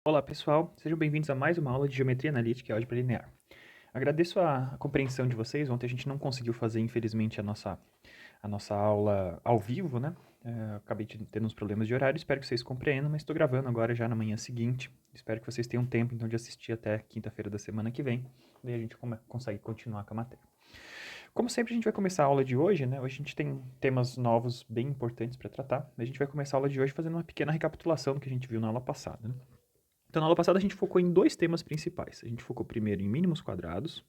Olá pessoal, sejam bem-vindos a mais uma aula de Geometria Analítica e Álgebra Linear. Agradeço a compreensão de vocês, ontem a gente não conseguiu fazer infelizmente a nossa aula ao vivo, né? Acabei tendo uns problemas de horário, espero que vocês compreendam, mas estou gravando agora já na manhã seguinte, espero que vocês tenham tempo então de assistir até quinta-feira da semana que vem, daí a gente consegue continuar com a matéria. Como sempre a gente vai começar a aula de hoje, né? Hoje a gente tem temas novos bem importantes para tratar, a gente vai começar a aula de hoje fazendo uma pequena recapitulação do que a gente viu na aula passada, né? Então, na aula passada, a gente focou em dois temas principais. A gente focou primeiro em mínimos quadrados.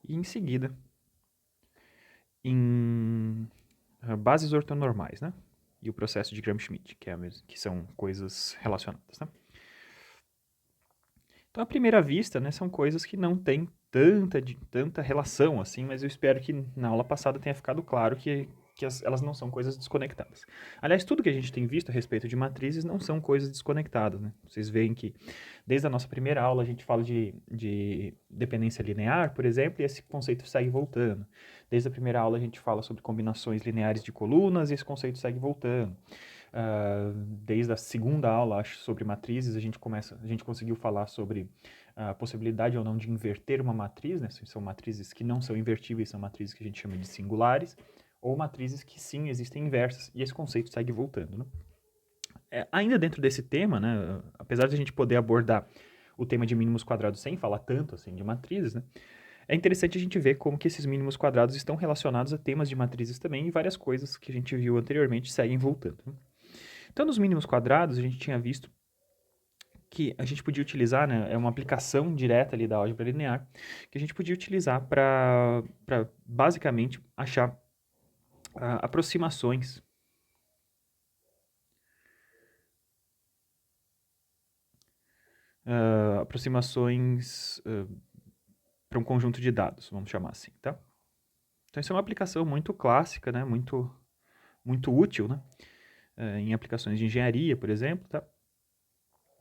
E, em seguida, em bases ortonormais, né? E o processo de Gram-Schmidt, que são coisas relacionadas, né? Então, à primeira vista, né, são coisas que não têm tanta relação assim, mas eu espero que na aula passada tenha ficado claro que elas não são coisas desconectadas. Aliás, tudo que a gente tem visto a respeito de matrizes não são coisas desconectadas, né? Vocês veem que desde a nossa primeira aula a gente fala de dependência linear, por exemplo, e esse conceito segue voltando. Desde a primeira aula a gente fala sobre combinações lineares de colunas e esse conceito segue voltando. Desde a segunda aula, acho, sobre matrizes, a gente conseguiu falar sobre a possibilidade ou não de inverter uma matriz, né? São matrizes que não são invertíveis, são matrizes que a gente chama de singulares, ou matrizes que sim existem inversas, e esse conceito segue voltando, né? Ainda dentro desse tema, né, apesar de a gente poder abordar o tema de mínimos quadrados sem falar tanto assim de matrizes, né, é interessante a gente ver como que esses mínimos quadrados estão relacionados a temas de matrizes também e várias coisas que a gente viu anteriormente seguem voltando, né? Então, nos mínimos quadrados, a gente tinha visto que a gente podia utilizar, né, é uma aplicação direta ali da álgebra linear, que a gente podia utilizar para basicamente achar aproximações para um conjunto de dados, vamos chamar assim, tá? Então, isso é uma aplicação muito clássica, né, muito útil, né, em aplicações de engenharia, por exemplo, tá?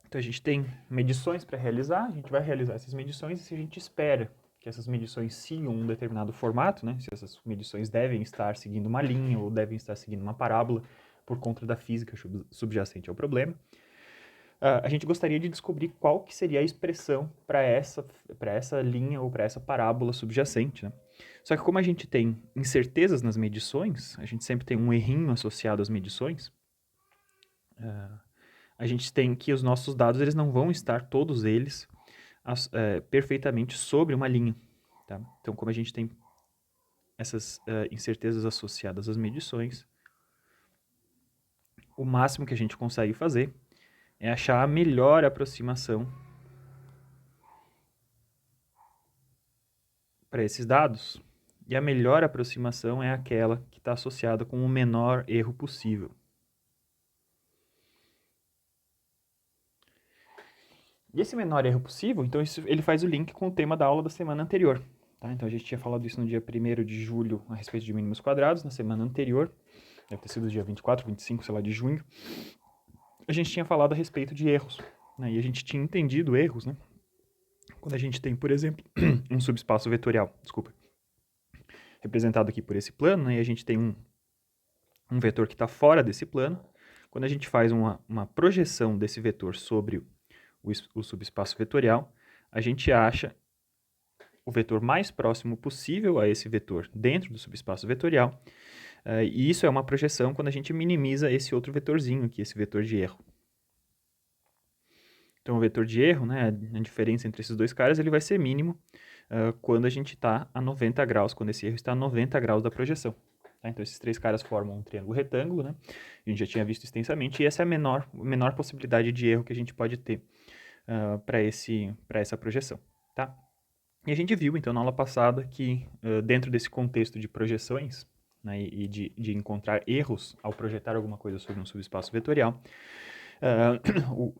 Então, a gente tem medições para realizar, a gente vai realizar essas medições e se a gente espera que essas medições sigam um determinado formato, né? Se essas medições devem estar seguindo uma linha ou devem estar seguindo uma parábola por conta da física subjacente ao problema, a gente gostaria de descobrir qual que seria a expressão para essa linha ou para essa parábola subjacente, né? Só que como a gente tem incertezas nas medições, a gente sempre tem um errinho associado às medições, a gente tem que os nossos dados eles não vão estar todos eles perfeitamente sobre uma linha. Tá? Então, como a gente tem essas incertezas associadas às medições, o máximo que a gente consegue fazer é achar a melhor aproximação para esses dados. E a melhor aproximação é aquela que está associada com o menor erro possível. E esse menor erro possível, então ele faz o link com o tema da aula da semana anterior. Tá? Então a gente tinha falado isso no dia 1º de julho a respeito de mínimos quadrados, na semana anterior, deve ter sido dia 24, 25, sei lá, de junho, a gente tinha falado a respeito de erros, né? E a gente tinha entendido erros, né? Quando a gente tem, por exemplo, um subespaço vetorial, representado aqui por esse plano, né? E a gente tem um vetor que está fora desse plano. Quando a gente faz uma projeção desse vetor sobre o subespaço vetorial, a gente acha o vetor mais próximo possível a esse vetor dentro do subespaço vetorial. E isso é uma projeção quando a gente minimiza esse outro vetorzinho aqui, esse vetor de erro. Então, o vetor de erro, né, a diferença entre esses dois caras, ele vai ser mínimo quando a gente está a 90 graus, quando esse erro está a 90 graus da projeção. Tá? Então, esses três caras formam um triângulo retângulo, né? A gente já tinha visto extensamente, e essa é a menor possibilidade de erro que a gente pode ter para essa projeção. Tá? E a gente viu, então, na aula passada, que dentro desse contexto de projeções, né, e de encontrar erros ao projetar alguma coisa sobre um subespaço vetorial, o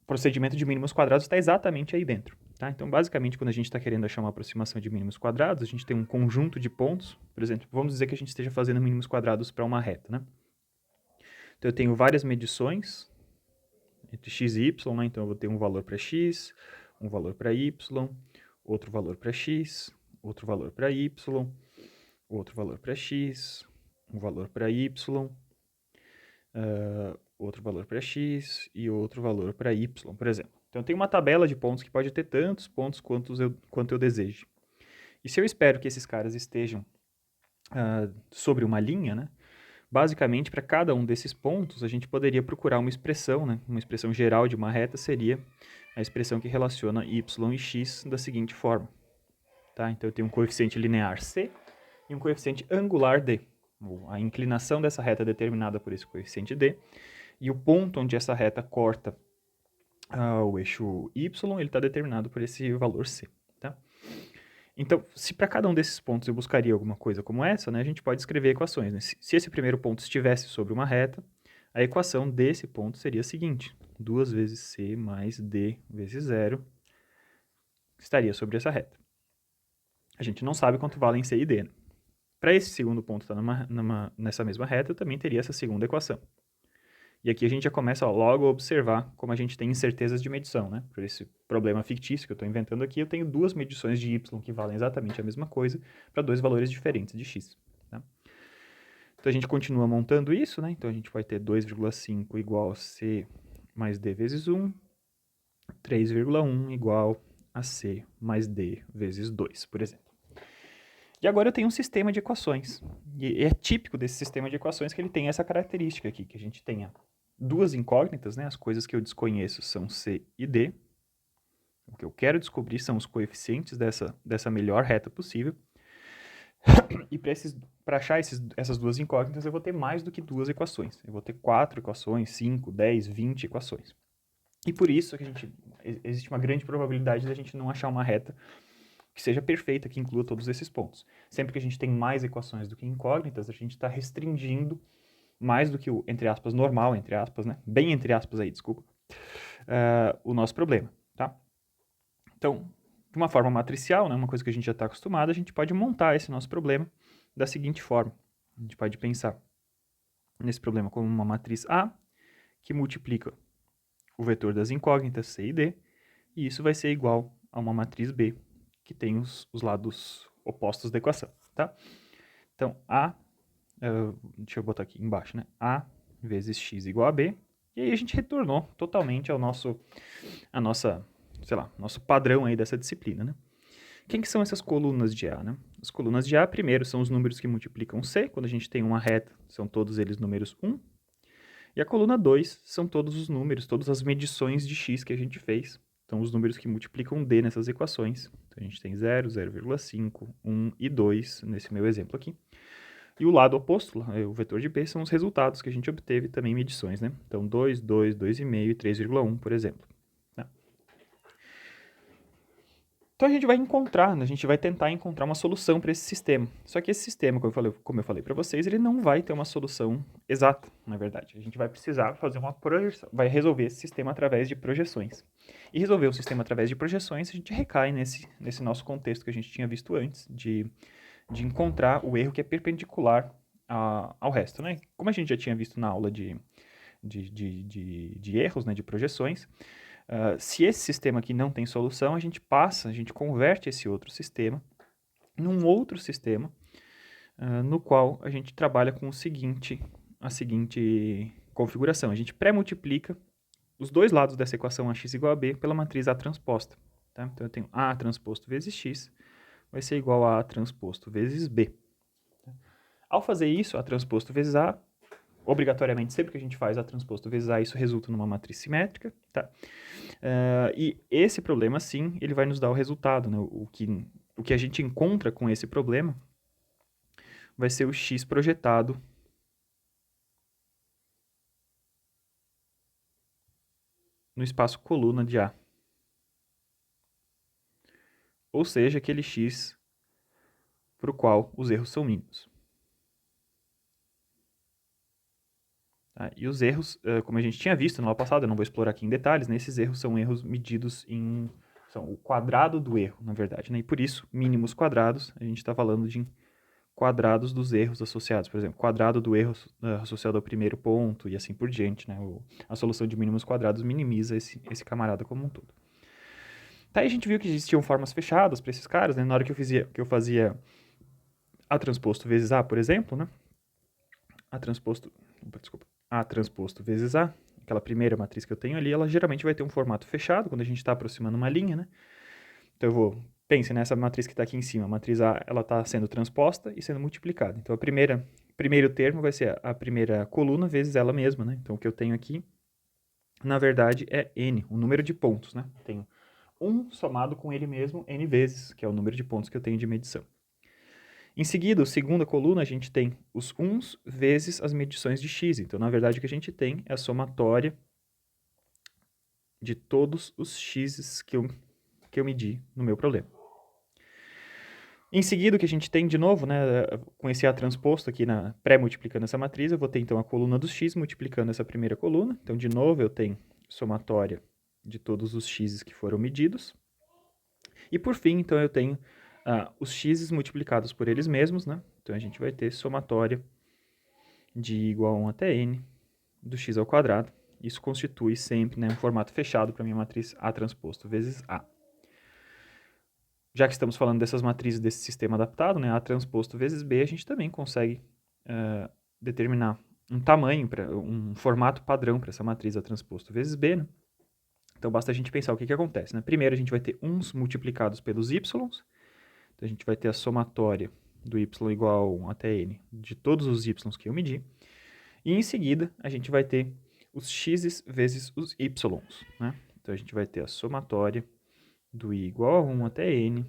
procedimento de mínimos quadrados está exatamente aí dentro. Tá? Então, basicamente, quando a gente está querendo achar uma aproximação de mínimos quadrados, a gente tem um conjunto de pontos, por exemplo, vamos dizer que a gente esteja fazendo mínimos quadrados para uma reta. Né? Então, eu tenho várias medições entre x e y, né? Então eu vou ter um valor para x, um valor para y, outro valor para x, outro valor para y, outro valor para x, um valor para y, outro valor para x e outro valor para y, por exemplo. Então, eu tenho uma tabela de pontos que pode ter tantos pontos quanto eu deseje. E se eu espero que esses caras estejam sobre uma linha, né? Basicamente, para cada um desses pontos, a gente poderia procurar uma expressão, né? Uma expressão geral de uma reta seria a expressão que relaciona y e x da seguinte forma. Tá? Então, eu tenho um coeficiente linear c e um coeficiente angular d. A inclinação dessa reta é determinada por esse coeficiente d. E o ponto onde essa reta corta o eixo y, ele está determinado por esse valor c. Tá? Então, se para cada um desses pontos eu buscaria alguma coisa como essa, né, a gente pode escrever equações. Né? Se esse primeiro ponto estivesse sobre uma reta, a equação desse ponto seria a seguinte: 2 vezes c mais d vezes 0 estaria sobre essa reta. A gente não sabe quanto valem c e d. Né? Para esse segundo ponto estar nessa mesma reta, eu também teria essa segunda equação. E aqui a gente já começa logo a observar como a gente tem incertezas de medição, né? Por esse problema fictício que eu estou inventando aqui, eu tenho duas medições de y que valem exatamente a mesma coisa para dois valores diferentes de x. Tá? Então a gente continua montando isso, né? Então a gente vai ter 2,5 igual a c mais d vezes 1, 3,1 igual a c mais d vezes 2, por exemplo. E agora eu tenho um sistema de equações. E é típico desse sistema de equações que ele tem essa característica aqui, que a gente tenha duas incógnitas, né? As coisas que eu desconheço são c e d. O que eu quero descobrir são os coeficientes dessa melhor reta possível. E para achar essas duas incógnitas, eu vou ter mais do que duas equações. Eu vou ter 4 equações, 5, 10, 20 equações. E por isso que existe uma grande probabilidade de a gente não achar uma reta que seja perfeita, que inclua todos esses pontos. Sempre que a gente tem mais equações do que incógnitas, a gente está restringindo mais do que o, entre aspas, normal, entre aspas, né? Bem entre aspas aí, desculpa, o nosso problema, tá? Então, de uma forma matricial, né, uma coisa que a gente já está acostumado, a gente pode montar esse nosso problema da seguinte forma. A gente pode pensar nesse problema como uma matriz A, que multiplica o vetor das incógnitas C e D, e isso vai ser igual a uma matriz B, que tem os lados opostos da equação, tá? Então, A, deixa eu botar aqui embaixo, né? A vezes x igual a B, e aí a gente retornou totalmente ao nosso padrão aí dessa disciplina, né? Quem que são essas colunas de A, né? As colunas de A, primeiro, são os números que multiplicam C, quando a gente tem uma reta, são todos eles números 1. E a coluna 2 são todos os números, todas as medições de x que a gente fez. Então, os números que multiplicam D nessas equações. Então, a gente tem 0, 0,5, 1 e 2 nesse meu exemplo aqui. E o lado oposto, o vetor de B, são os resultados que a gente obteve também em medições, né? Então, 2, 2, 2,5 e 3,1, por exemplo. Né? Então, a gente vai tentar encontrar uma solução para esse sistema. Só que esse sistema, como eu falei para vocês, ele não vai ter uma solução exata, na verdade. A gente vai precisar fazer uma projeção, vai resolver esse sistema através de projeções. E resolver o sistema através de projeções, a gente recai nesse nosso contexto que a gente tinha visto antes, de encontrar o erro que é perpendicular ao resto, né? Como a gente já tinha visto na aula de erros, né, de projeções, se esse sistema aqui não tem solução, a gente converte esse outro sistema num outro sistema, no qual a gente trabalha com a seguinte configuração. A gente pré-multiplica os dois lados dessa equação ax igual a b pela matriz A transposta. Tá? Então, eu tenho A transposto vezes x vai ser igual a A transposto vezes B. Ao fazer isso, A transposto vezes A, obrigatoriamente, sempre que a gente faz A transposto vezes A, isso resulta numa matriz simétrica. Tá? E esse problema, sim, ele vai nos dar o resultado. Né? O que a gente encontra com esse problema vai ser o x projetado no espaço coluna de A. Ou seja, aquele x para o qual os erros são mínimos. Tá? E os erros, como a gente tinha visto no ano passado, eu não vou explorar aqui em detalhes, né? Esses erros são erros medidos são o quadrado do erro, na verdade. Né? E por isso, mínimos quadrados, a gente está falando de quadrados dos erros associados. Por exemplo, quadrado do erro associado ao primeiro ponto e assim por diante. Né? A solução de mínimos quadrados minimiza esse camarada como um todo. Tá, aí a gente viu que existiam formas fechadas para esses caras, né? Na hora que eu fazia A transposto vezes A, por exemplo, né? A transposto, desculpa, A transposto vezes A, aquela primeira matriz que eu tenho ali, ela geralmente vai ter um formato fechado, quando a gente está aproximando uma linha, né? Então pense nessa matriz que está aqui em cima, a matriz A, ela está sendo transposta e sendo multiplicada. Então, primeiro termo vai ser a primeira coluna vezes ela mesma, né? Então, o que eu tenho aqui, na verdade, é n, o número de pontos, né? Tenho 1 somado com ele mesmo n vezes, que é o número de pontos que eu tenho de medição. Em seguida, a segunda coluna, a gente tem os 1s vezes as medições de x. Então, na verdade, o que a gente tem é a somatória de todos os x's que eu medi no meu problema. Em seguida, o que a gente tem de novo, né, com esse A transposto aqui, pré-multiplicando essa matriz, eu vou ter então a coluna dos x multiplicando essa primeira coluna. Então, de novo, eu tenho somatória de todos os x's que foram medidos. E por fim, então, eu tenho os x's multiplicados por eles mesmos, né? Então, a gente vai ter somatória de igual a 1 até n do x ao quadrado. Isso constitui sempre, né, um formato fechado para a minha matriz A transposto vezes A. Já que estamos falando dessas matrizes desse sistema adaptado, né, A transposto vezes B, a gente também consegue determinar um tamanho, um formato padrão para essa matriz A transposto vezes B, né? Então, basta a gente pensar o que acontece, né? Primeiro, a gente vai ter uns multiplicados pelos y. Então, a gente vai ter a somatória do y igual a 1 até n de todos os y que eu medi. E, em seguida, a gente vai ter os x vezes os y, né? Então, a gente vai ter a somatória do i igual a 1 até n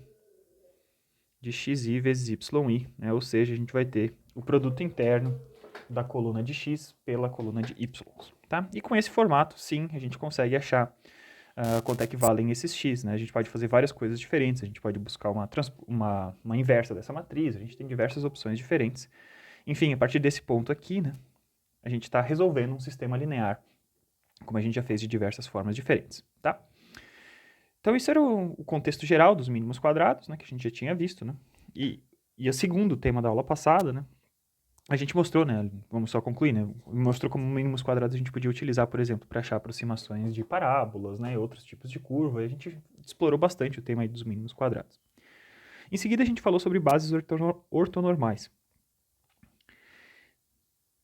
de xi vezes yi, né? Ou seja, a gente vai ter o produto interno da coluna de x pela coluna de y, tá? E com esse formato, sim, a gente consegue achar quanto é que valem esses x, né? A gente pode fazer várias coisas diferentes, a gente pode buscar uma inversa dessa matriz, a gente tem diversas opções diferentes. Enfim, a partir desse ponto aqui, né, a gente está resolvendo um sistema linear, como a gente já fez de diversas formas diferentes, tá? Então, isso era o contexto geral dos mínimos quadrados, né, que a gente já tinha visto, né? E o segundo tema da aula passada, né, a gente mostrou, né, vamos só concluir, né, mostrou como mínimos quadrados a gente podia utilizar, por exemplo, para achar aproximações de parábolas, né, e outros tipos de curva, e a gente explorou bastante o tema aí dos mínimos quadrados. Em seguida, a gente falou sobre bases ortonormais.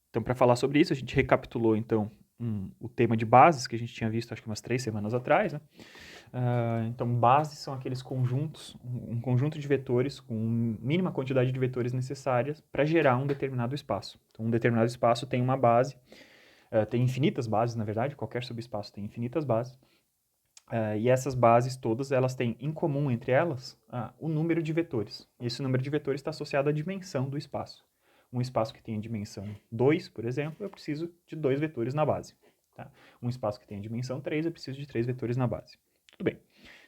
Então, para falar sobre isso, a gente recapitulou, então, o tema de bases que a gente tinha visto, acho que umas 3 semanas atrás, né? Então, bases são aqueles conjuntos, um conjunto de vetores com mínima quantidade de vetores necessárias para gerar um determinado espaço. Então, um determinado espaço tem uma base, tem infinitas bases, na verdade, qualquer subespaço tem infinitas bases, e essas bases todas, elas têm em comum entre elas o número de vetores. E esse número de vetores está associado à dimensão do espaço. Um espaço que tem a dimensão 2, por exemplo, eu preciso de 2 vetores na base. Tá? Um espaço que tem a dimensão 3, eu preciso de 3 vetores na base. Tudo bem.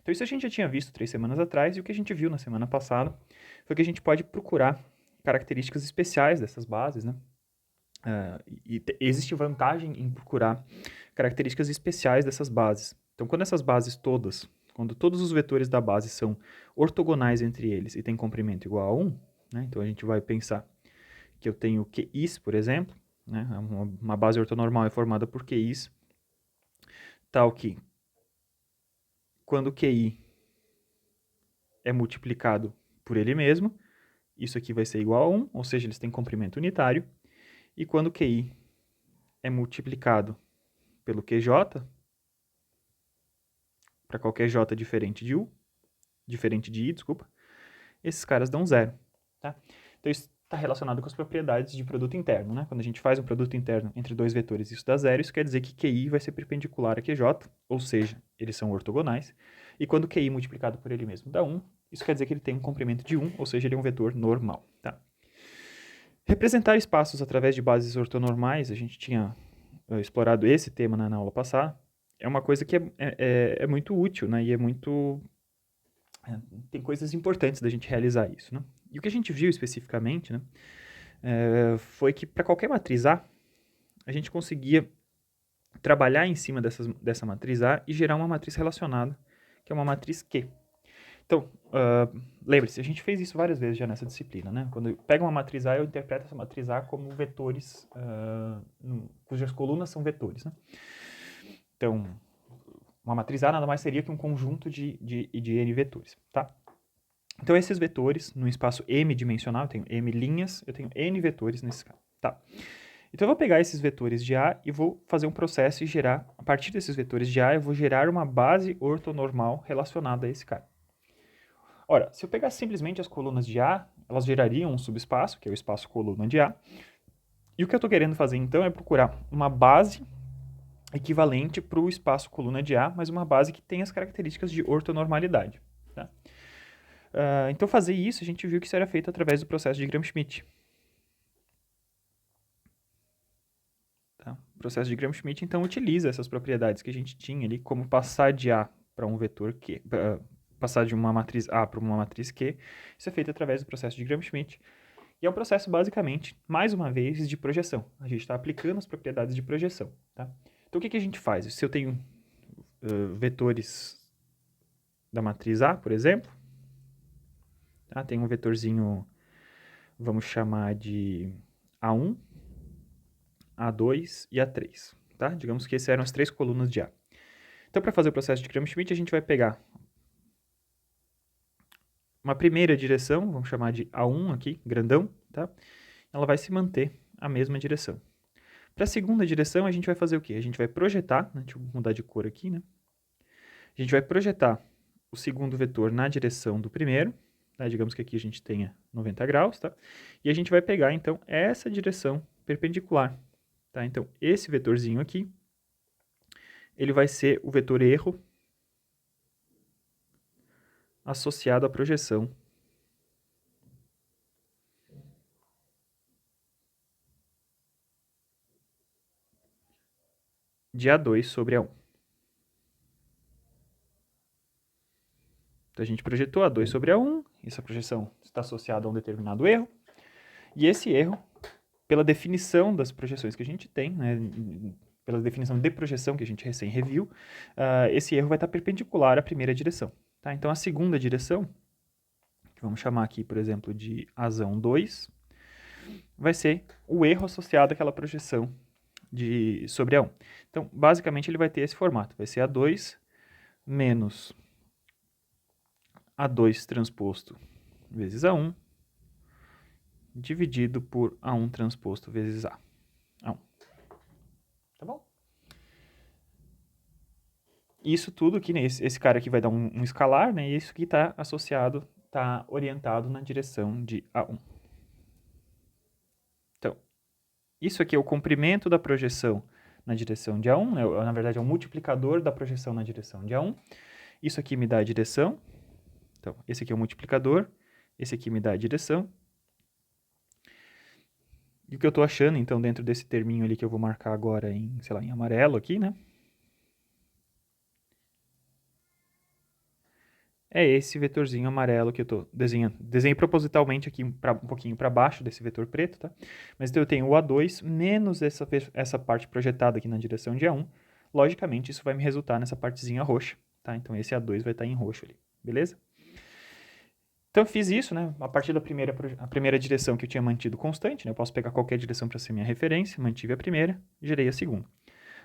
Então, isso a gente já tinha visto 3 semanas atrás, e o que a gente viu na semana passada foi que a gente pode procurar características especiais dessas bases, né? Existe vantagem em procurar características especiais dessas bases. Então, quando todos os vetores da base são ortogonais entre eles e têm comprimento igual a 1, né? Então a gente vai pensar que eu tenho QIs, por exemplo, né? Uma base ortonormal é formada por QIs, tal que quando QI é multiplicado por ele mesmo, isso aqui vai ser igual a 1, ou seja, eles têm comprimento unitário, e quando QI é multiplicado pelo QJ, para qualquer J diferente de I, desculpa, esses caras dão zero, tá? Então isso está relacionado com as propriedades de produto interno, né? Quando a gente faz um produto interno entre dois vetores e isso dá zero, isso quer dizer que QI vai ser perpendicular a QJ, ou seja, eles são ortogonais, e quando QI multiplicado por ele mesmo dá 1, isso quer dizer que ele tem um comprimento de 1, ou seja, ele é um vetor normal, tá? Representar espaços através de bases ortonormais, a gente tinha explorado esse tema na aula passada, é uma coisa que é muito útil, né? E tem coisas importantes da gente realizar isso, né? E o que a gente viu especificamente, né, foi que para qualquer matriz A, a gente conseguia trabalhar em cima dessa matriz A e gerar uma matriz relacionada, que é uma matriz Q. Então, lembre-se, a gente fez isso várias vezes já nessa disciplina, né? Quando eu pego uma matriz A, eu interpreto essa matriz A como vetores, cujas colunas são vetores, né? Então, Uma matriz A nada mais seria que um conjunto de N vetores, tá? Então, esses vetores, no espaço M dimensional, eu tenho M linhas, eu tenho N vetores nesse caso, tá? Então, eu vou pegar esses vetores de A e vou fazer um processo e gerar, a partir desses vetores de A, eu vou gerar uma base ortonormal relacionada a esse cara. Ora, se eu pegar simplesmente as colunas de A, elas gerariam um subespaço, que é o espaço coluna de A, e o que eu estou querendo fazer, então, é procurar uma base equivalente para o espaço coluna de A, mas uma base que tem as características de ortonormalidade, tá? Então, fazer isso, a gente viu que isso era feito através do processo de Gram-Schmidt. Tá? O processo de Gram-Schmidt, então, utiliza essas propriedades que a gente tinha ali, como passar de A para um vetor Q, passar de uma matriz A para uma matriz Q. Isso é feito através do processo de Gram-Schmidt. E é um processo, basicamente, mais uma vez, de projeção. A gente está aplicando as propriedades de projeção. Tá? Então, o que a gente faz? Se eu tenho vetores da matriz A, por exemplo, tá? Tem um vetorzinho, vamos chamar de A1, A2 e A3. Tá? Digamos que essas eram as 3 colunas de A. Então, para fazer o processo de Gram-Schmidt, a gente vai pegar uma primeira direção, vamos chamar de A1 aqui, grandão, tá? Ela vai se manter a mesma direção. Para a segunda direção, a gente vai fazer o quê? A gente vai projetar, né? Deixa eu mudar de cor aqui, né? A gente vai projetar o segundo vetor na direção do primeiro, tá? Digamos que aqui a gente tenha 90 graus, tá? E a gente vai pegar, então, essa direção perpendicular, tá? Então, esse vetorzinho aqui, ele vai ser o vetor erro associado à projeção de A2 sobre A1. Então, a gente projetou A2 sobre A1, essa projeção está associada a um determinado erro, e esse erro, pela definição das projeções que a gente tem, né, pela definição de projeção que a gente recém reviu, esse erro vai estar perpendicular à primeira direção. Tá? Então, a segunda direção, que vamos chamar aqui, por exemplo, de Azão 2, vai ser o erro associado àquela projeção sobre A1. Então, basicamente, ele vai ter esse formato. Vai ser A2 menos A2 transposto vezes A1, dividido por A1 transposto vezes A1. Tá bom? Isso tudo aqui, né, esse cara aqui vai dar um escalar, né, e isso aqui está associado, está orientado na direção de A1. Então, isso aqui é o comprimento da projeção na direção de A1, né, na verdade é o multiplicador da projeção na direção de A1. Isso aqui me dá a direção. Então, esse aqui é o multiplicador, esse aqui me dá a direção. E o que eu estou achando, então, dentro desse terminho ali que eu vou marcar agora em, sei lá, em amarelo aqui, né? É esse vetorzinho amarelo que eu estou desenhando. Desenhei propositalmente aqui um pouquinho para baixo desse vetor preto, tá? Mas então eu tenho o A2 menos essa parte projetada aqui na direção de A1. Logicamente, isso vai me resultar nessa partezinha roxa, tá? Então esse A2 vai estar em roxo ali, beleza? Então eu fiz isso, né? A partir da primeira direção que eu tinha mantido constante, né? Eu posso pegar qualquer direção para ser minha referência, mantive a primeira, gerei a segunda.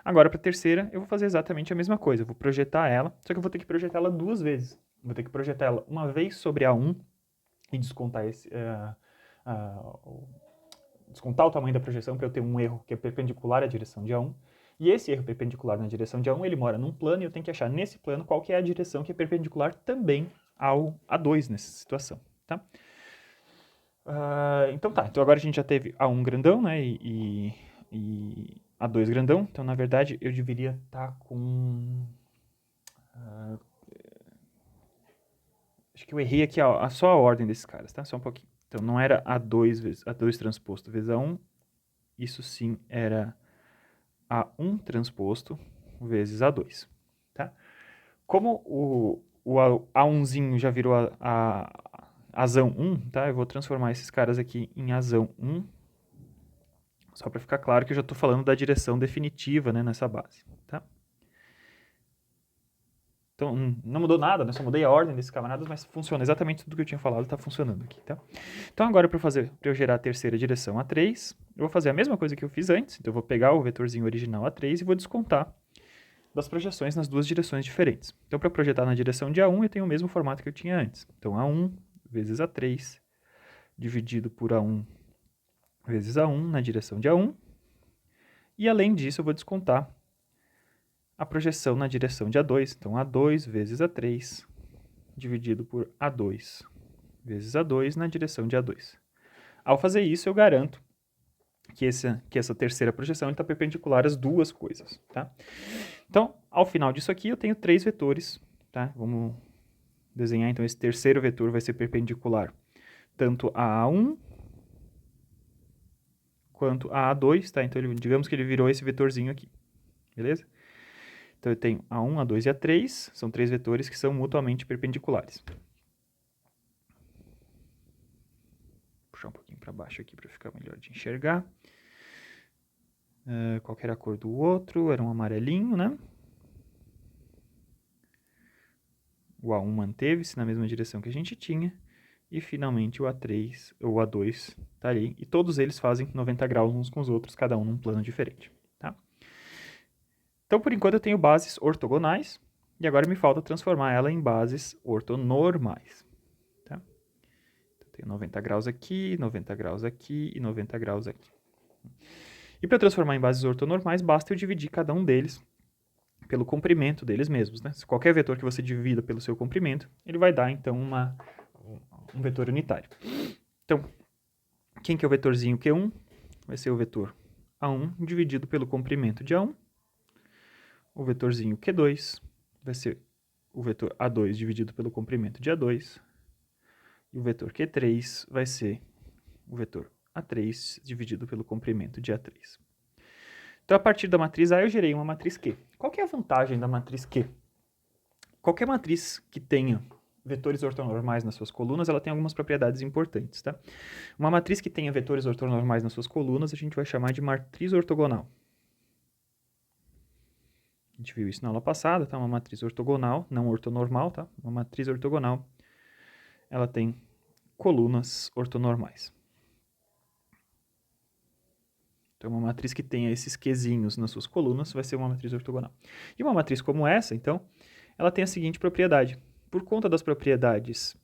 Agora, para a terceira, eu vou fazer exatamente a mesma coisa. Eu vou projetar ela, só que eu vou ter que projetar ela 2 vezes. Eu vou ter que projetar ela uma vez sobre A1 e descontar descontar o tamanho da projeção para eu ter um erro que é perpendicular à direção de A1. E esse erro perpendicular na direção de A1, ele mora num plano e eu tenho que achar nesse plano qual que é a direção que é perpendicular também ao A2 nessa situação, tá? Então tá, então agora a gente já teve A1 grandão, né, e A2 grandão, então na verdade eu deveria estar com... acho que eu errei aqui só a ordem desses caras, tá? Só um pouquinho. Então não era A2 transposto vezes A1, isso sim era A1 transposto vezes A2, tá? Como o A1zinho já virou Azão 1, tá? Eu vou transformar esses caras aqui em Azão 1, só para ficar claro que eu já estou falando da direção definitiva, né, nessa base, tá? Então, não mudou nada, né? Só mudei a ordem desses camaradas, mas funciona exatamente tudo que eu tinha falado, está funcionando aqui, tá? Então, agora para eu gerar a terceira direção A3, eu vou fazer a mesma coisa que eu fiz antes. Então, eu vou pegar o vetorzinho original A3 e vou descontar das projeções nas duas direções diferentes. Então, para projetar na direção de A1, eu tenho o mesmo formato que eu tinha antes. Então, A1 vezes A3 dividido por A1 vezes A1 na direção de A1. E, além disso, eu vou descontar a projeção na direção de A2. Então, A2 vezes A3 dividido por A2 vezes A2 na direção de A2. Ao fazer isso, eu garanto que essa terceira projeção está perpendicular às duas coisas, tá? Então, ao final disso aqui, eu tenho 3 vetores, tá? Vamos desenhar, então, esse terceiro vetor vai ser perpendicular tanto a A1 quanto a A2, tá? Então, digamos que ele virou esse vetorzinho aqui, beleza? Então, eu tenho A1, A2 e A3, são 3 vetores que são mutuamente perpendiculares. Vou puxar um pouquinho para baixo aqui para ficar melhor de enxergar. Qual que era a cor do outro? Era um amarelinho, né? O A1 manteve-se na mesma direção que a gente tinha. E, finalmente, o A3 ou o A2 está ali. E todos eles fazem 90 graus uns com os outros, cada um num plano diferente, tá? Então, por enquanto, eu tenho bases ortogonais. E agora me falta transformar ela em bases ortonormais, tá? Então, eu tenho 90 graus aqui, 90 graus aqui e 90 graus aqui. E para transformar em bases ortonormais, basta eu dividir cada um deles pelo comprimento deles mesmos, né? Se qualquer vetor que você divida pelo seu comprimento, ele vai dar, então, um vetor unitário. Então, quem que é o vetorzinho Q1? Vai ser o vetor A1 dividido pelo comprimento de A1. O vetorzinho Q2 vai ser o vetor A2 dividido pelo comprimento de A2. E o vetor Q3 vai ser o vetor A3 dividido pelo comprimento de A3. Então, a partir da matriz A, eu gerei uma matriz Q. Qual que é a vantagem da matriz Q? Qualquer matriz que tenha vetores ortonormais nas suas colunas, ela tem algumas propriedades importantes, tá? Uma matriz que tenha vetores ortonormais nas suas colunas, a gente vai chamar de matriz ortogonal. A gente viu isso na aula passada, tá? Uma matriz ortogonal, não ortonormal, tá? Uma matriz ortogonal, ela tem colunas ortonormais. Então, uma matriz que tenha esses quezinhos nas suas colunas vai ser uma matriz ortogonal. E uma matriz como essa, então, ela tem a seguinte propriedade. Por conta das propriedades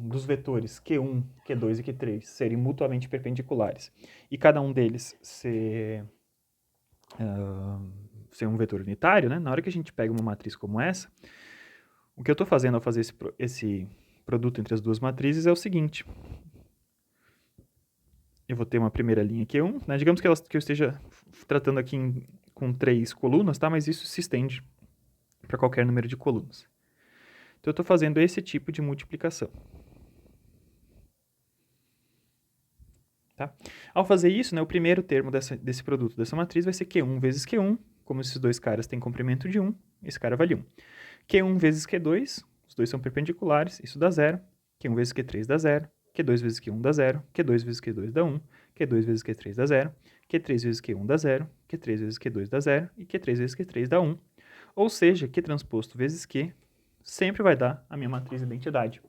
dos vetores Q1, Q2 e Q3 serem mutuamente perpendiculares e cada um deles ser um vetor unitário, né? Na hora que a gente pega uma matriz como essa, o que eu estou fazendo ao fazer esse produto entre as duas matrizes é o seguinte. Eu vou ter uma primeira linha Q1, né? Digamos que eu esteja tratando aqui com 3 colunas, tá? Mas isso se estende para qualquer número de colunas. Então, eu estou fazendo esse tipo de multiplicação. Tá? Ao fazer isso, né, o primeiro termo desse produto, dessa matriz, vai ser Q1 vezes Q1. Como esses dois caras têm comprimento de 1, esse cara vale 1. Q1 vezes Q2, os dois são perpendiculares, isso dá 0. Q1 vezes Q3 dá 0. Q2 vezes Q1 dá 0. Q2 vezes Q2 dá 1. Q2 vezes Q3 dá 0. Q3 vezes Q1 dá 0. Q3 vezes Q2 dá 0. E Q3 vezes Q3 dá 1. Ou seja, Q transposto vezes Q sempre vai dar a minha matriz identidade.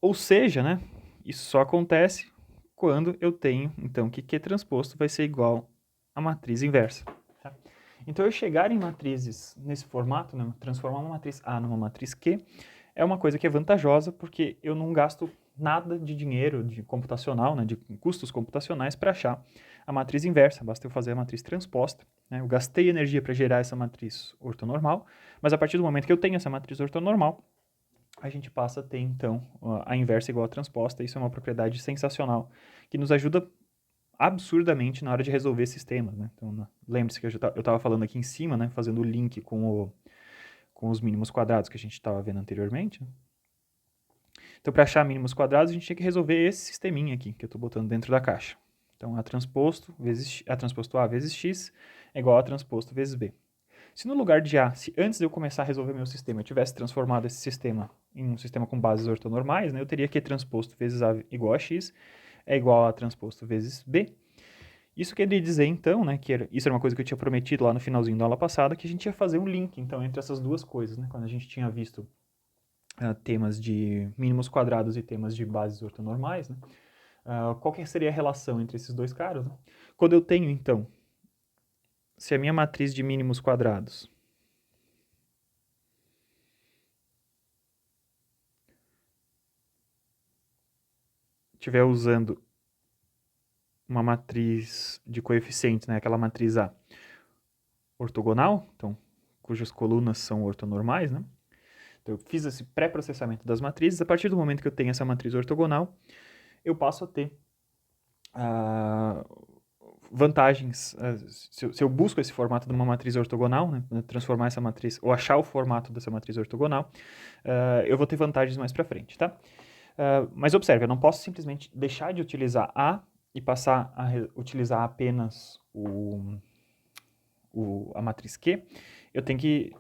Ou seja, né, isso só acontece quando eu tenho, então, que Q transposto vai ser igual à matriz inversa. Tá? Então, eu chegar em matrizes nesse formato, né, transformar uma matriz A numa matriz Q, é uma coisa que é vantajosa porque eu não gasto nada de dinheiro de computacional, né, de custos computacionais para achar a matriz inversa, basta eu fazer a matriz transposta. Né? Eu gastei energia para gerar essa matriz ortonormal, mas a partir do momento que eu tenho essa matriz ortonormal, a gente passa a ter, então, a inversa igual a transposta. Isso é uma propriedade sensacional que nos ajuda absurdamente na hora de resolver sistemas. Né? Então, lembre-se que eu estava falando aqui em cima, né, fazendo o link com os mínimos quadrados que a gente estava vendo anteriormente. Né? Então, para achar mínimos quadrados, a gente tinha que resolver esse sisteminha aqui, que eu estou botando dentro da caixa. Então, A transposto A vezes x é igual a transposto vezes b. Se no lugar de A, se antes de eu começar a resolver meu sistema, eu tivesse transformado esse sistema em um sistema com bases ortonormais, né, eu teria que transposto vezes A igual a x é igual a transposto vezes b. Isso quer dizer, então, né, isso era uma coisa que eu tinha prometido lá no finalzinho da aula passada, que a gente ia fazer um link, então, entre essas duas coisas, né, quando a gente tinha visto temas de mínimos quadrados e temas de bases ortonormais, né, qual que seria a relação entre esses dois caras? Né? Quando eu tenho, então, se a minha matriz de mínimos quadrados estiver usando uma matriz de coeficientes, né, aquela matriz A ortogonal, então, cujas colunas são ortonormais, né? Então, eu fiz esse pré-processamento das matrizes. A partir do momento que eu tenho essa matriz ortogonal, eu passo a ter vantagens. Se eu busco esse formato de uma matriz ortogonal, né, transformar essa matriz, ou achar o formato dessa matriz ortogonal, eu vou ter vantagens mais para frente, tá? Mas observe, eu não posso simplesmente deixar de utilizar A e passar a utilizar apenas a matriz Q. Eu tenho que...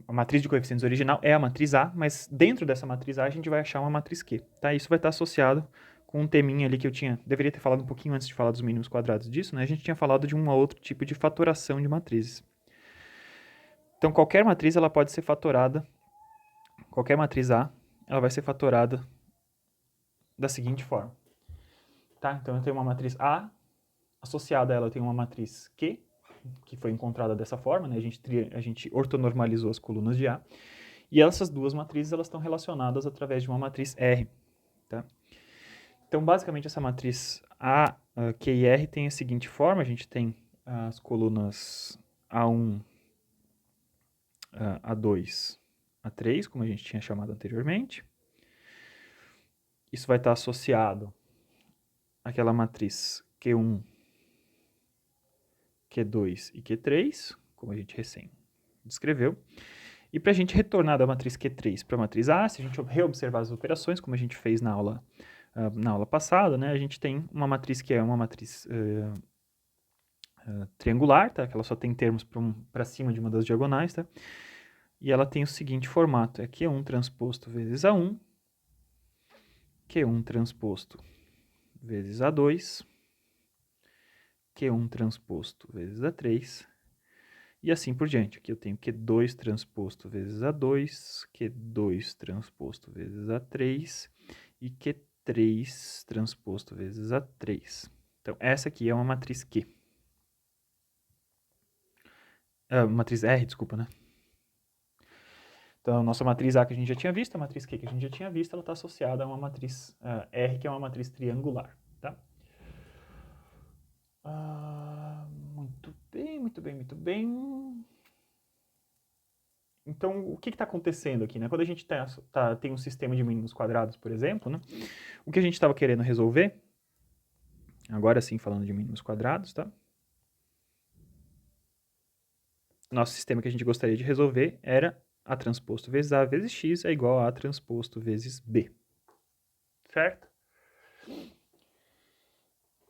A matriz de coeficientes original é a matriz A, mas dentro dessa matriz A a gente vai achar uma matriz Q, tá? Isso vai estar associado com um teminha ali que eu deveria ter falado um pouquinho antes de falar dos mínimos quadrados disso, né? A gente tinha falado de um outro tipo de fatoração de matrizes. Então, qualquer matriz, ela pode ser fatorada, qualquer matriz A, ela vai ser fatorada da seguinte forma, tá? Então, eu tenho uma matriz A, associada a ela eu tenho uma matriz Q, que foi encontrada dessa forma, né? A gente ortonormalizou as colunas de A, e essas duas matrizes elas estão relacionadas através de uma matriz R, tá? Então, basicamente, essa matriz A, Q e R tem a seguinte forma, a gente tem as colunas A1, A2, A3, como a gente tinha chamado anteriormente. Isso vai estar associado àquela matriz Q1, Q2 e Q3, como a gente recém descreveu. E para a gente retornar da matriz Q3 para a matriz A, se a gente reobservar as operações, como a gente fez na aula passada, né, a gente tem uma matriz que é uma matriz triangular, tá? Que ela só tem termos para cima de uma das diagonais, tá? E ela tem o seguinte formato, é Q1 transposto vezes A1, Q1 transposto vezes A2, Q1 transposto vezes A3, e assim por diante. Aqui eu tenho Q2 transposto vezes A2, Q2 transposto vezes A3 e Q3 transposto vezes A3. Então, essa aqui é uma matriz Q. Matriz R, desculpa, né? Então, a nossa matriz A que a gente já tinha visto, a matriz Q que a gente já tinha visto, ela está associada a uma matriz R, que é uma matriz triangular, tá? Muito bem, muito bem, muito bem. Então, o que está acontecendo aqui, né? Quando a gente tem um sistema de mínimos quadrados, por exemplo, né? O que a gente estava querendo resolver, agora sim falando de mínimos quadrados, tá? Nosso sistema que a gente gostaria de resolver era A transposto vezes A vezes X é igual a A transposto vezes B. Certo?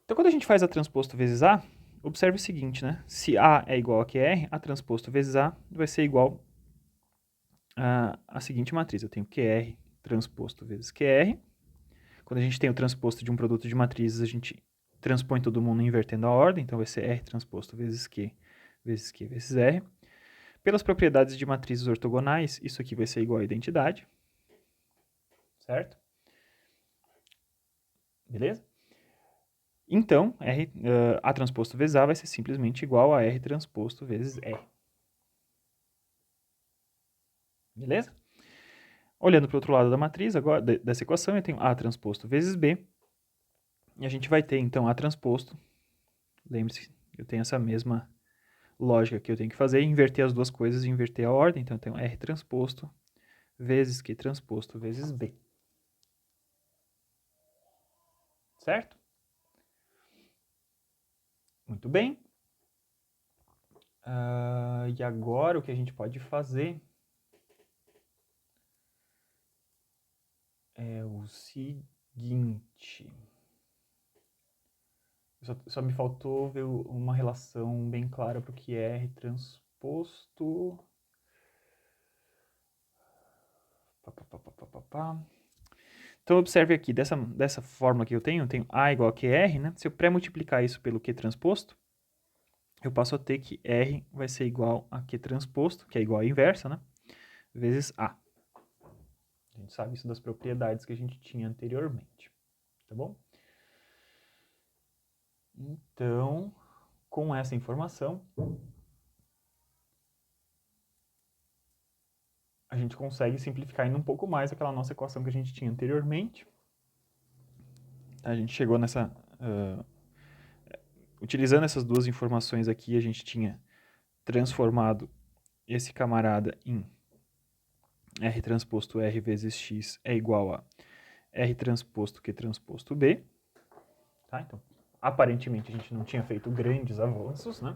Então, quando a gente faz A transposto vezes A, observe o seguinte, né? Se A é igual a QR, A transposto vezes A vai ser igual a seguinte matriz. Eu tenho QR transposto vezes QR. Quando a gente tem o transposto de um produto de matrizes, a gente transpõe todo mundo invertendo a ordem. Então, vai ser R transposto vezes Q vezes R. Pelas propriedades de matrizes ortogonais, isso aqui vai ser igual a identidade. Certo? Beleza? Então, A transposto vezes A vai ser simplesmente igual a R transposto vezes R. Beleza? Olhando para o outro lado da matriz, agora, dessa equação, eu tenho A transposto vezes B. E a gente vai ter, então, A transposto. Lembre-se, eu tenho essa mesma lógica que eu tenho que fazer, inverter as duas coisas e inverter a ordem. Então, eu tenho R transposto vezes Q transposto vezes B. Certo? Muito bem. E agora o que a gente pode fazer é o seguinte. Só me faltou ver uma relação bem clara para o que é R transposto. Então, observe aqui, dessa fórmula que eu tenho A igual a QR, né? Se eu pré-multiplicar isso pelo Q transposto, eu passo a ter que R vai ser igual a Q transposto, que é igual à inversa, né? Vezes A. A gente sabe isso das propriedades que a gente tinha anteriormente, tá bom? Então, com essa informação, a gente consegue simplificar ainda um pouco mais aquela nossa equação que a gente tinha anteriormente. A gente chegou nessa... utilizando essas duas informações aqui, a gente tinha transformado esse camarada em R transposto R vezes X é igual a R transposto Q transposto B. Tá? Então, aparentemente, a gente não tinha feito grandes avanços, né?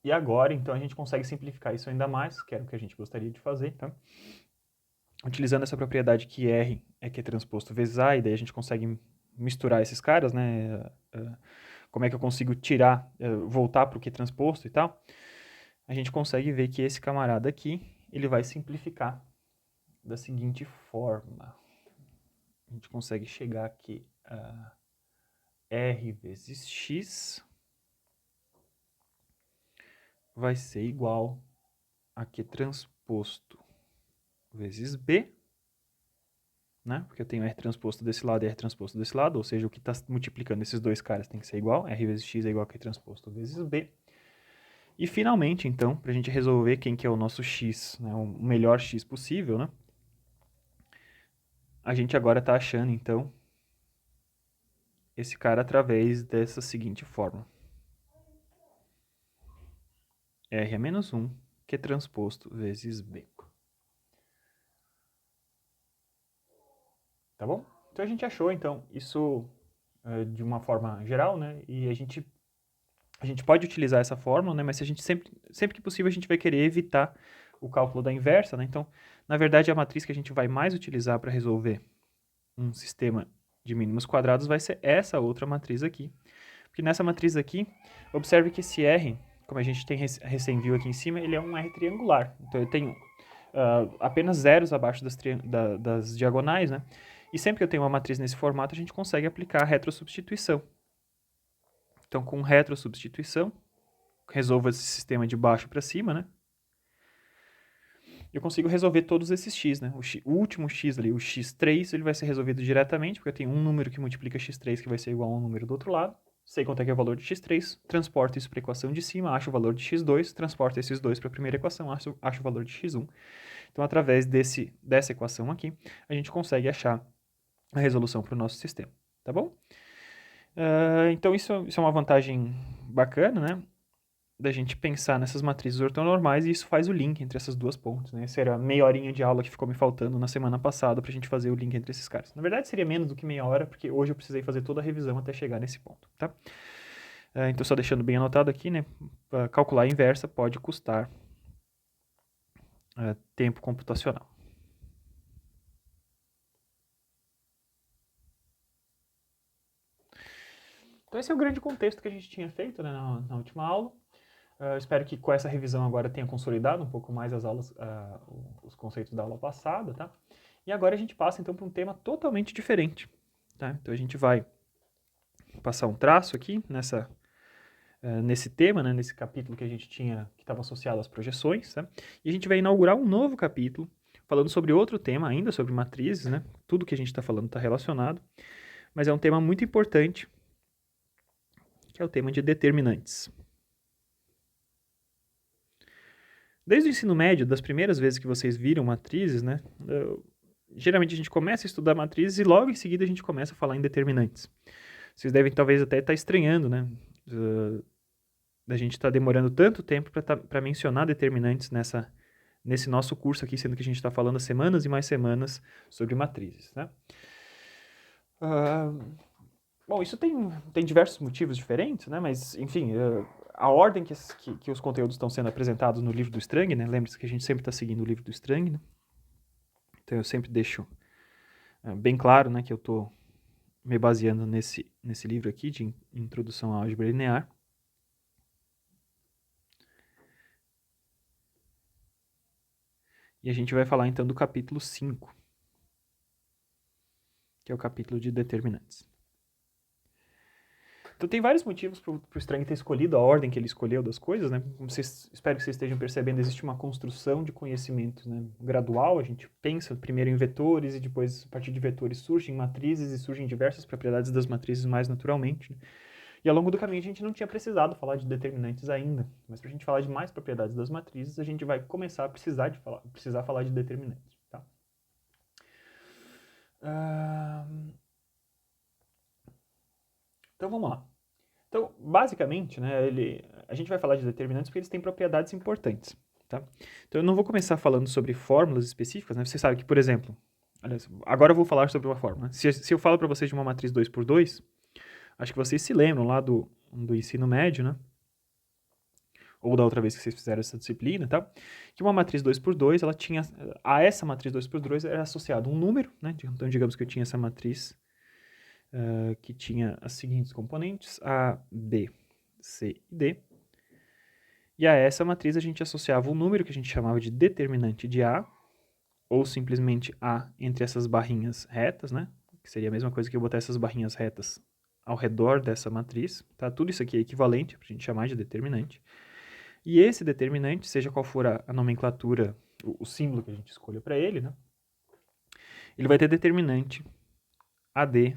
E agora, então, a gente consegue simplificar isso ainda mais, que era o que a gente gostaria de fazer, tá? Utilizando essa propriedade que R é Q transposto vezes A, e daí a gente consegue misturar esses caras, né? Como é que eu consigo tirar, voltar para o Q transposto e tal? A gente consegue ver que esse camarada aqui, ele vai simplificar da seguinte forma. A gente consegue chegar aqui a R vezes X vai ser igual a Q transposto vezes B, né? Porque eu tenho R transposto desse lado e R transposto desse lado, ou seja, o que está multiplicando esses dois caras tem que ser igual. R vezes X é igual a Q transposto vezes B. E finalmente, então, para a gente resolver quem que é o nosso X, né, o melhor X possível, né? A gente agora está achando, então, esse cara através dessa seguinte fórmula. R é menos 1, Q transposto vezes B. Tá bom? Então a gente achou, então, isso de uma forma geral, né? E a gente pode utilizar essa fórmula, né? Mas se a gente sempre que possível a gente vai querer evitar o cálculo da inversa, né? Então, na verdade, a matriz que a gente vai mais utilizar para resolver um sistema de mínimos quadrados vai ser essa outra matriz aqui. Porque nessa matriz aqui, observe que esse R, como a gente tem recém viu aqui em cima, ele é um R triangular. Então eu tenho apenas zeros abaixo das diagonais, né? E sempre que eu tenho uma matriz nesse formato, a gente consegue aplicar a retrosubstituição. Então, com retrosubstituição, resolvo esse sistema de baixo para cima, né? Eu consigo resolver todos esses x, né? O último x ali, o x3, ele vai ser resolvido diretamente, porque eu tenho um número que multiplica x3 que vai ser igual a um número do outro lado. Sei quanto é que é o valor de x3, transporto isso para a equação de cima, acho o valor de x2, transporto esses dois para a primeira equação, acho o valor de x1. Então, através dessa equação aqui, a gente consegue achar a resolução para o nosso sistema, tá bom? Então, isso é uma vantagem bacana, né? Da gente pensar nessas matrizes ortonormais e isso faz o link entre essas duas pontes, né? Essa era a meia horinha de aula que ficou me faltando na semana passada pra gente fazer o link entre esses caras. Na verdade, seria menos do que meia hora, porque hoje eu precisei fazer toda a revisão até chegar nesse ponto, tá? Então, só deixando bem anotado aqui, né? Calcular a inversa pode custar tempo computacional. Então, esse é o grande contexto que a gente tinha feito, né, na última aula. Espero que com essa revisão agora tenha consolidado um pouco mais as aulas, os conceitos da aula passada, tá? E agora a gente passa então para um tema totalmente diferente, tá? Então a gente vai passar um traço aqui nesse tema, né, nesse capítulo que a gente tinha, que estava associado às projeções, tá? E a gente vai inaugurar um novo capítulo falando sobre outro tema, ainda sobre matrizes, né? Tudo que a gente está falando está relacionado, mas é um tema muito importante, que é o tema de determinantes. Desde o ensino médio, das primeiras vezes que vocês viram matrizes, né? Geralmente a gente começa a estudar matrizes e logo em seguida a gente começa a falar em determinantes. Vocês devem talvez até estar estranhando, né? Da gente estar demorando tanto tempo para mencionar determinantes nesse nosso curso aqui, sendo que a gente está falando semanas e mais semanas sobre matrizes, né? Bom, isso tem diversos motivos diferentes, né? Mas, enfim, a ordem que os conteúdos estão sendo apresentados no livro do Strang, né? Lembre-se que a gente sempre está seguindo o livro do Strang, né? Então eu sempre deixo bem claro, né, que eu estou me baseando nesse livro aqui de Introdução à Álgebra Linear. E a gente vai falar então do capítulo 5, que é o capítulo de determinantes. Então tem vários motivos para o Strang ter escolhido a ordem que ele escolheu das coisas, né? Espero que vocês estejam percebendo, existe uma construção de conhecimento, né, gradual. A gente pensa primeiro em vetores e depois, a partir de vetores, surgem matrizes e surgem diversas propriedades das matrizes mais naturalmente, né? E ao longo do caminho a gente não tinha precisado falar de determinantes ainda, mas para a gente falar de mais propriedades das matrizes, a gente vai começar a precisar falar de determinantes, tá? Então vamos lá. Então, basicamente, né, a gente vai falar de determinantes porque eles têm propriedades importantes, tá? Então eu não vou começar falando sobre fórmulas específicas, né? Você sabe que, por exemplo, aliás, agora eu vou falar sobre uma fórmula. Se eu falo para vocês de uma matriz 2x2, acho que vocês se lembram lá do ensino médio, né? Ou da outra vez que vocês fizeram essa disciplina, tá? Que uma matriz 2x2, ela tinha, a essa matriz 2x2 era associado um número, né? Então digamos que eu tinha essa matriz que tinha as seguintes componentes, A, B, C e D. E a essa matriz a gente associava um número que a gente chamava de determinante de A, ou simplesmente A entre essas barrinhas retas, né? Que seria a mesma coisa que eu botar essas barrinhas retas ao redor dessa matriz, tá? Tudo isso aqui é equivalente para a gente chamar de determinante. E esse determinante, seja qual for a nomenclatura, o símbolo que a gente escolha para ele, né? Ele vai ter determinante AD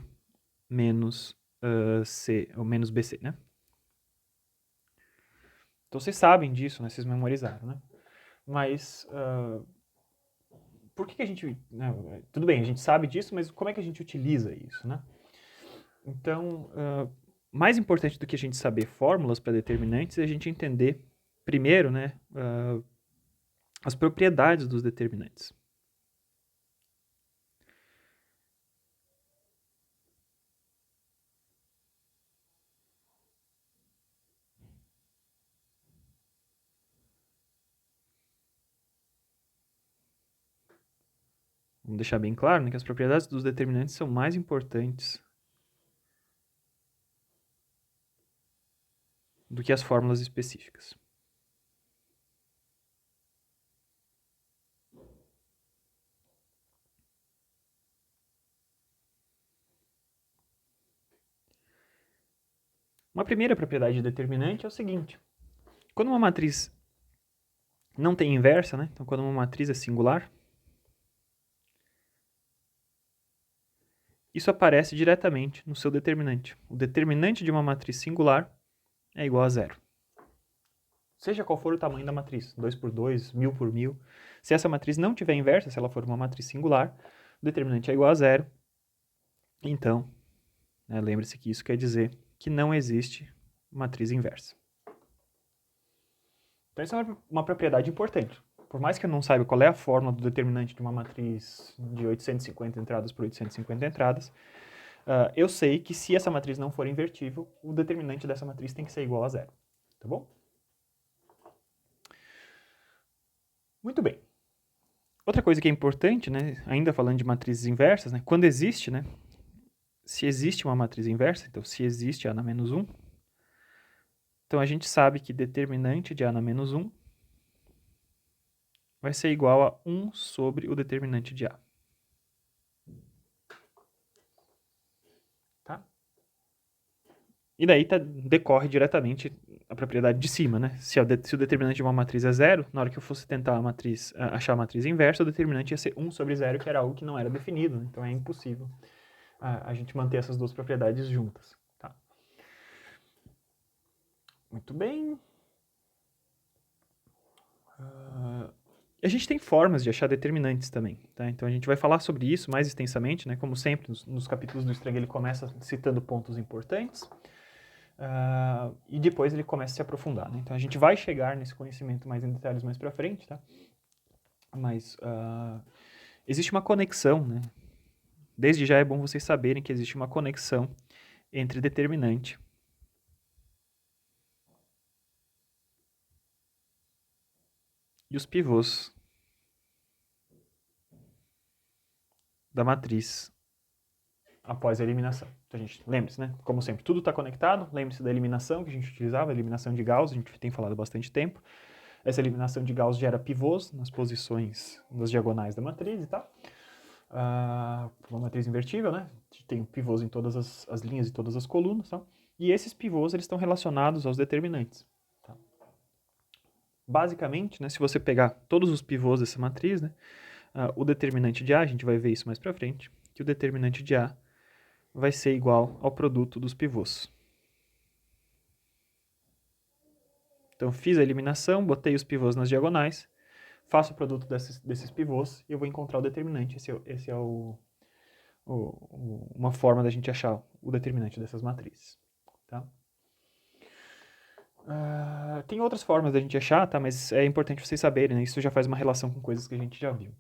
menos C, ou menos BC, né? Então vocês sabem disso, né? Vocês memorizaram, né? Mas por que a gente... Né? Tudo bem, a gente sabe disso, mas como é que a gente utiliza isso, né? Então, mais importante do que a gente saber fórmulas para determinantes é a gente entender, primeiro, né, as propriedades dos determinantes. Vamos deixar bem claro, né, que as propriedades dos determinantes são mais importantes do que as fórmulas específicas. Uma primeira propriedade de determinante é o seguinte: quando uma matriz não tem inversa, né, então quando uma matriz é singular, isso aparece diretamente no seu determinante. O determinante de uma matriz singular é igual a zero. Seja qual for o tamanho da matriz, 2x2, 1000 por 1000. Se essa matriz não tiver inversa, se ela for uma matriz singular, o determinante é igual a zero. Então, né, lembre-se que isso quer dizer que não existe matriz inversa. Então, isso é uma propriedade importante. Por mais que eu não saiba qual é a fórmula do determinante de uma matriz de 850 entradas por 850 entradas, eu sei que se essa matriz não for invertível, o determinante dessa matriz tem que ser igual a zero. Tá bom? Muito bem. Outra coisa que é importante, né, ainda falando de matrizes inversas, né, quando existe, né, se existe uma matriz inversa, então se existe A na menos 1, então a gente sabe que determinante de A na menos 1 vai ser igual a 1 sobre o determinante de A. Tá? E daí decorre diretamente a propriedade de cima, né? Se o determinante de uma matriz é zero, na hora que eu fosse tentar achar a matriz inversa, o determinante ia ser 1 sobre zero, que era algo que não era definido, né? Então é impossível a gente manter essas duas propriedades juntas. Tá? Muito bem. A gente tem formas de achar determinantes também, tá? Então a gente vai falar sobre isso mais extensamente, né? Como sempre, nos capítulos do Strang ele começa citando pontos importantes e depois ele começa a se aprofundar, né? Então a gente vai chegar nesse conhecimento mais em detalhes mais para frente, tá? Mas existe uma conexão, né? Desde já é bom vocês saberem que existe uma conexão entre determinante e os pivôs da matriz após a eliminação. Então, a gente lembre-se, né? Como sempre, tudo está conectado. Lembre-se da eliminação que a gente utilizava, a eliminação de Gauss, a gente tem falado há bastante tempo. Essa eliminação de Gauss gera pivôs nas posições das diagonais da matriz e tal. Uma matriz invertível, né? Tem pivôs em todas as linhas e todas as colunas, tá? E esses pivôs eles estão relacionados aos determinantes. Tá? Basicamente, né, se você pegar todos os pivôs dessa matriz, né, o determinante de A, a gente vai ver isso mais para frente, que o determinante de A vai ser igual ao produto dos pivôs. Então, fiz a eliminação, botei os pivôs nas diagonais, faço o produto desses pivôs e eu vou encontrar o determinante. Esse é uma forma da gente achar o determinante dessas matrizes. Tá? Tem outras formas da gente achar, tá? Mas é importante vocês saberem, né? Isso já faz uma relação com coisas que a gente já viu.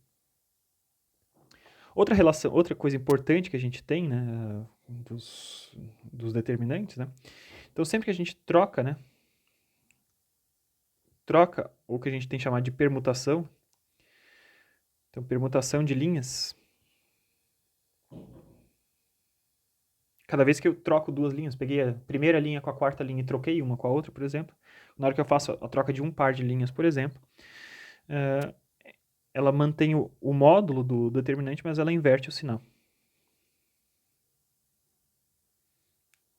Outra coisa importante que a gente tem, né, dos determinantes, né? Então, sempre que a gente troca, né, troca o que a gente tem chamado de permutação. Então, permutação de linhas. Cada vez que eu troco duas linhas, peguei a primeira linha com a quarta linha e troquei uma com a outra, por exemplo, na hora que eu faço a troca de um par de linhas, por exemplo, ela mantém o módulo do determinante, mas ela inverte o sinal.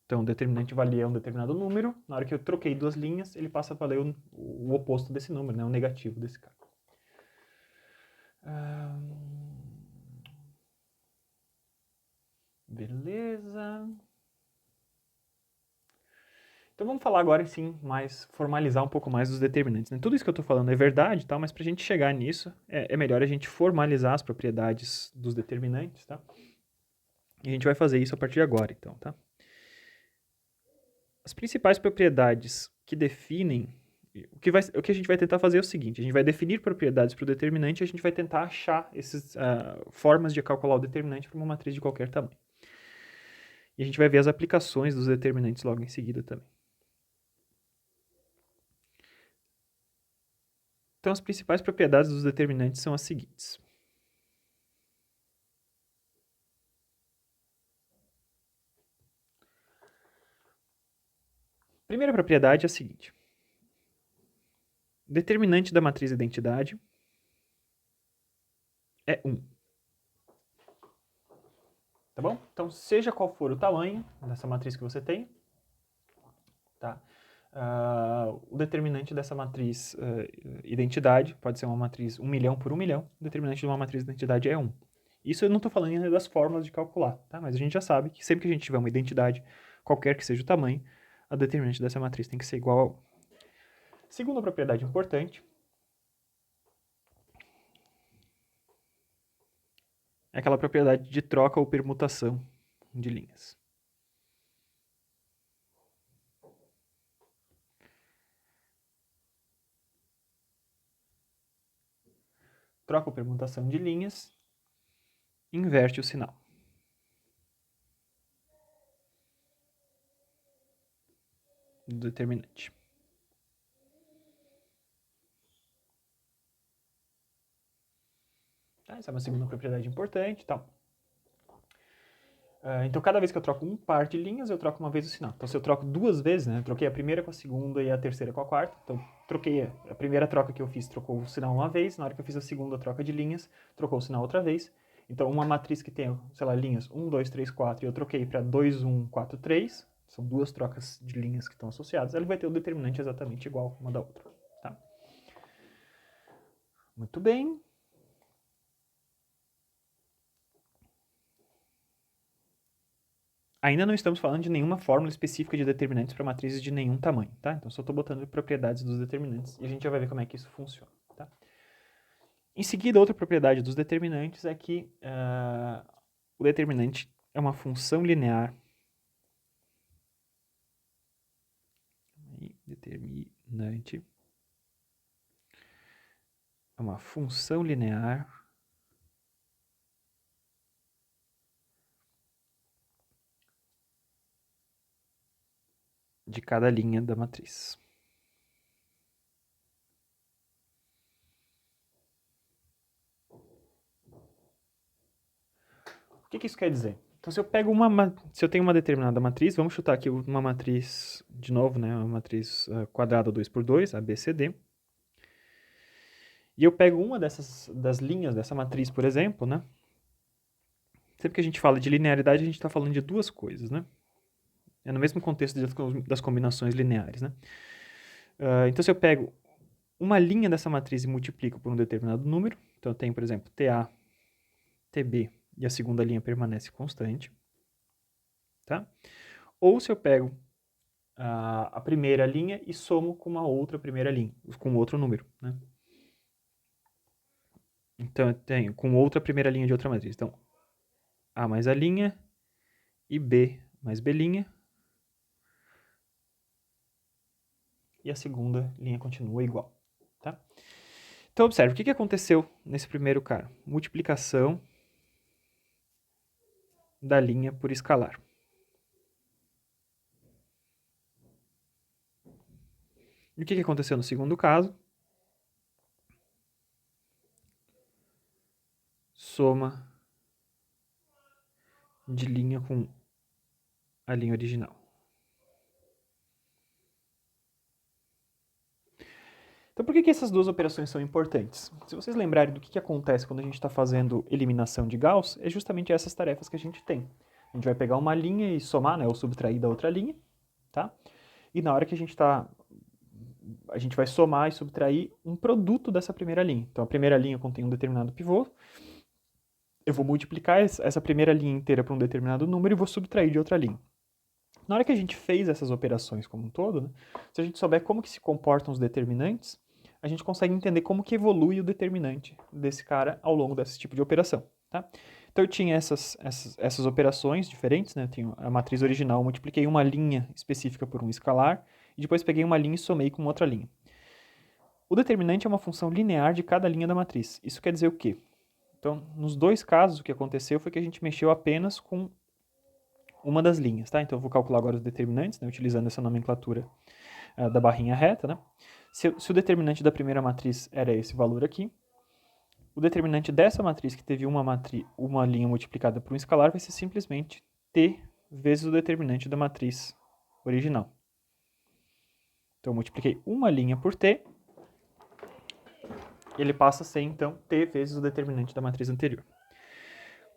Então, o determinante valia um determinado número, na hora que eu troquei duas linhas, ele passa a valer o oposto desse número, né, o negativo desse cara. Beleza. Então vamos falar agora, sim, formalizar um pouco mais os determinantes. Né? Tudo isso que eu estou falando é verdade, tá? Mas para a gente chegar nisso, é melhor a gente formalizar as propriedades dos determinantes, tá? E a gente vai fazer isso a partir de agora, então, tá? As principais propriedades que definem... O que a gente vai tentar fazer é o seguinte, a gente vai definir propriedades para o determinante e a gente vai tentar achar essas formas de calcular o determinante para uma matriz de qualquer tamanho. E a gente vai ver as aplicações dos determinantes logo em seguida também. Então, as principais propriedades dos determinantes são as seguintes. Primeira propriedade é a seguinte. Determinante da matriz identidade é 1. Tá bom? Então, seja qual for o tamanho dessa matriz que você tem, tá? O determinante dessa matriz identidade pode ser uma matriz 1 milhão por 1 milhão. O determinante de uma matriz identidade é 1. Isso eu não estou falando ainda das fórmulas de calcular, tá? Mas a gente já sabe que sempre que a gente tiver uma identidade, qualquer que seja o tamanho, a determinante dessa matriz tem que ser igual a 1. Segunda propriedade importante é aquela propriedade de troca ou permutação de linhas. Troca ou permutação de linhas, inverte o sinal. Do determinante. Essa é uma segunda propriedade importante. Tá? Então, cada vez que eu troco um par de linhas, eu troco uma vez o sinal. Então, se eu troco duas vezes, né, eu troquei a primeira com a segunda e a terceira com a quarta. Então, troquei a primeira troca que eu fiz, trocou o sinal uma vez. Na hora que eu fiz a segunda troca de linhas, trocou o sinal outra vez. Então, uma matriz que tem, sei lá, linhas 1, 2, 3, 4, e eu troquei para 2, 1, 4, 3, são duas trocas de linhas que estão associadas, ela vai ter o determinante exatamente igual uma da outra. Tá? Muito bem. Ainda não estamos falando de nenhuma fórmula específica de determinantes para matrizes de nenhum tamanho, tá? Então, só estou botando propriedades dos determinantes e a gente já vai ver como é que isso funciona, tá? Em seguida, outra propriedade dos determinantes é que o determinante é uma função linear. Determinante é uma função linear de cada linha da matriz. O que isso quer dizer? Então, se eu tenho uma determinada matriz, vamos chutar aqui uma matriz, de novo, né, uma matriz quadrada 2x2, ABCD, e eu pego uma das linhas dessa matriz, por exemplo, né? Sempre que a gente fala de linearidade, a gente está falando de duas coisas, né? É no mesmo contexto das combinações lineares, né? Então, se eu pego uma linha dessa matriz e multiplico por um determinado número, então eu tenho, por exemplo, TA, TB, e a segunda linha permanece constante, tá? Ou se eu pego a primeira linha e somo com uma outra primeira linha, com outro número, né? Então, eu tenho com outra primeira linha de outra matriz. Então, A mais a linha e B mais B linha. E a segunda linha continua igual, tá? Então, observe, o que aconteceu nesse primeiro cara? Multiplicação da linha por escalar. E o que aconteceu no segundo caso? Soma de linha com a linha original. Então, por que essas duas operações são importantes? Se vocês lembrarem do que acontece quando a gente está fazendo eliminação de Gauss, é justamente essas tarefas que a gente tem. A gente vai pegar uma linha e somar, né, ou subtrair da outra linha, tá? E na hora que a gente vai somar e subtrair um produto dessa primeira linha. Então, a primeira linha contém um determinado pivô, eu vou multiplicar essa primeira linha inteira por um determinado número e vou subtrair de outra linha. Na hora que a gente fez essas operações como um todo, né, se a gente souber como que se comportam os determinantes, a gente consegue entender como que evolui o determinante desse cara ao longo desse tipo de operação, tá? Então eu tinha essas operações diferentes, né? Eu tenho a matriz original, eu multipliquei uma linha específica por um escalar, e depois peguei uma linha e somei com outra linha. O determinante é uma função linear de cada linha da matriz. Isso quer dizer o quê? Então, nos dois casos, o que aconteceu foi que a gente mexeu apenas com uma das linhas, tá? Então eu vou calcular agora os determinantes, né, utilizando essa nomenclatura da barrinha reta, né? Se o determinante da primeira matriz era esse valor aqui, o determinante dessa matriz, que teve uma linha multiplicada por um escalar, vai ser simplesmente t vezes o determinante da matriz original. Então eu multipliquei uma linha por t, ele passa a ser, então, t vezes o determinante da matriz anterior.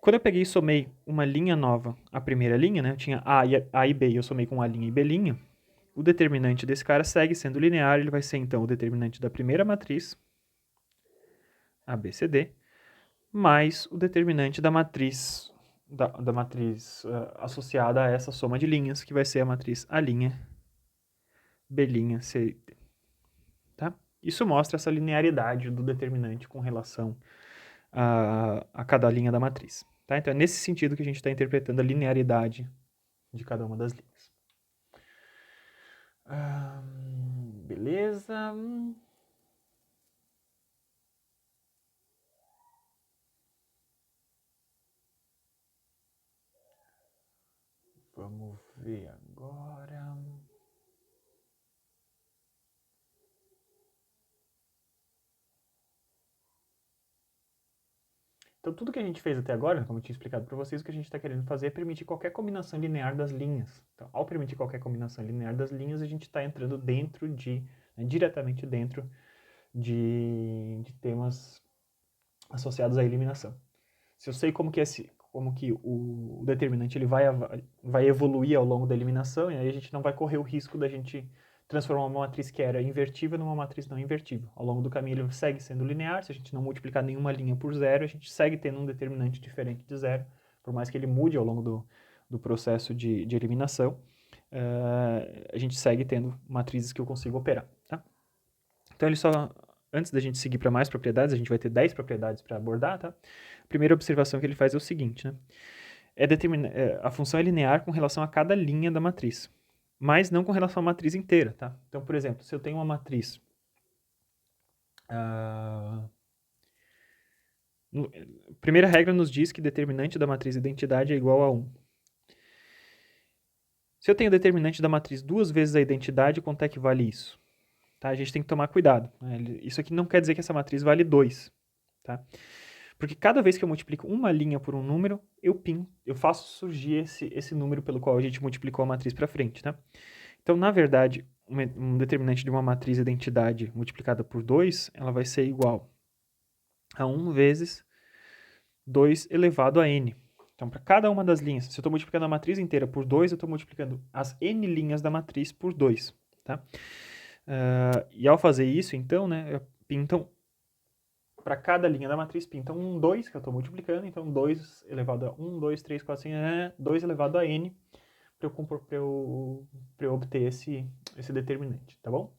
Quando eu peguei e somei uma linha nova à primeira linha, né, eu tinha A e B e eu somei com A linha e B linha, o determinante desse cara segue sendo linear, ele vai ser então o determinante da primeira matriz, ABCD, mais o determinante da matriz, da matriz associada a essa soma de linhas, que vai ser a matriz A', B', C, D. Tá? Isso mostra essa linearidade do determinante com relação a cada linha da matriz. Tá? Então é nesse sentido que a gente está interpretando a linearidade de cada uma das linhas. Beleza. Vamos ver agora. Então, tudo que a gente fez até agora, como eu tinha explicado para vocês, o que a gente está querendo fazer é permitir qualquer combinação linear das linhas. Então, ao permitir qualquer combinação linear das linhas, a gente está entrando dentro diretamente dentro de temas associados à eliminação. Se eu sei como que o determinante ele vai evoluir ao longo da eliminação, e aí a gente não vai correr o risco da gente transformar uma matriz que era invertível numa matriz não invertível. Ao longo do caminho ele segue sendo linear, se a gente não multiplicar nenhuma linha por zero, a gente segue tendo um determinante diferente de zero, por mais que ele mude ao longo do processo de eliminação, a gente segue tendo matrizes que eu consigo operar. Tá? Então ele só... Antes da gente seguir para mais propriedades, a gente vai ter 10 propriedades para abordar, tá? A primeira observação que ele faz é o seguinte, né? A função é linear com relação a cada linha da matriz, mas não com relação à matriz inteira, tá? Então, por exemplo, se eu tenho uma matriz... a primeira regra nos diz que determinante da matriz identidade é igual a 1. Se eu tenho determinante da matriz duas vezes a identidade, quanto é que vale isso? Tá? A gente tem que tomar cuidado. Né? Isso aqui não quer dizer que essa matriz vale 2. Tá? Porque cada vez que eu multiplico uma linha por um número, eu faço surgir esse número pelo qual a gente multiplicou a matriz para frente. Tá? Então, na verdade, um determinante de uma matriz identidade multiplicada por 2, ela vai ser igual a 1 vezes 2 elevado a n. Então, para cada uma das linhas, se eu estou multiplicando a matriz inteira por 2, eu estou multiplicando as n linhas da matriz por 2, tá? E ao fazer isso, então, né, pintam para cada linha da matriz, pintam um 2, que eu estou multiplicando, então 2 elevado a 1, 2, 3, 4, 5, 2 elevado a n, para eu obter esse determinante, tá bom?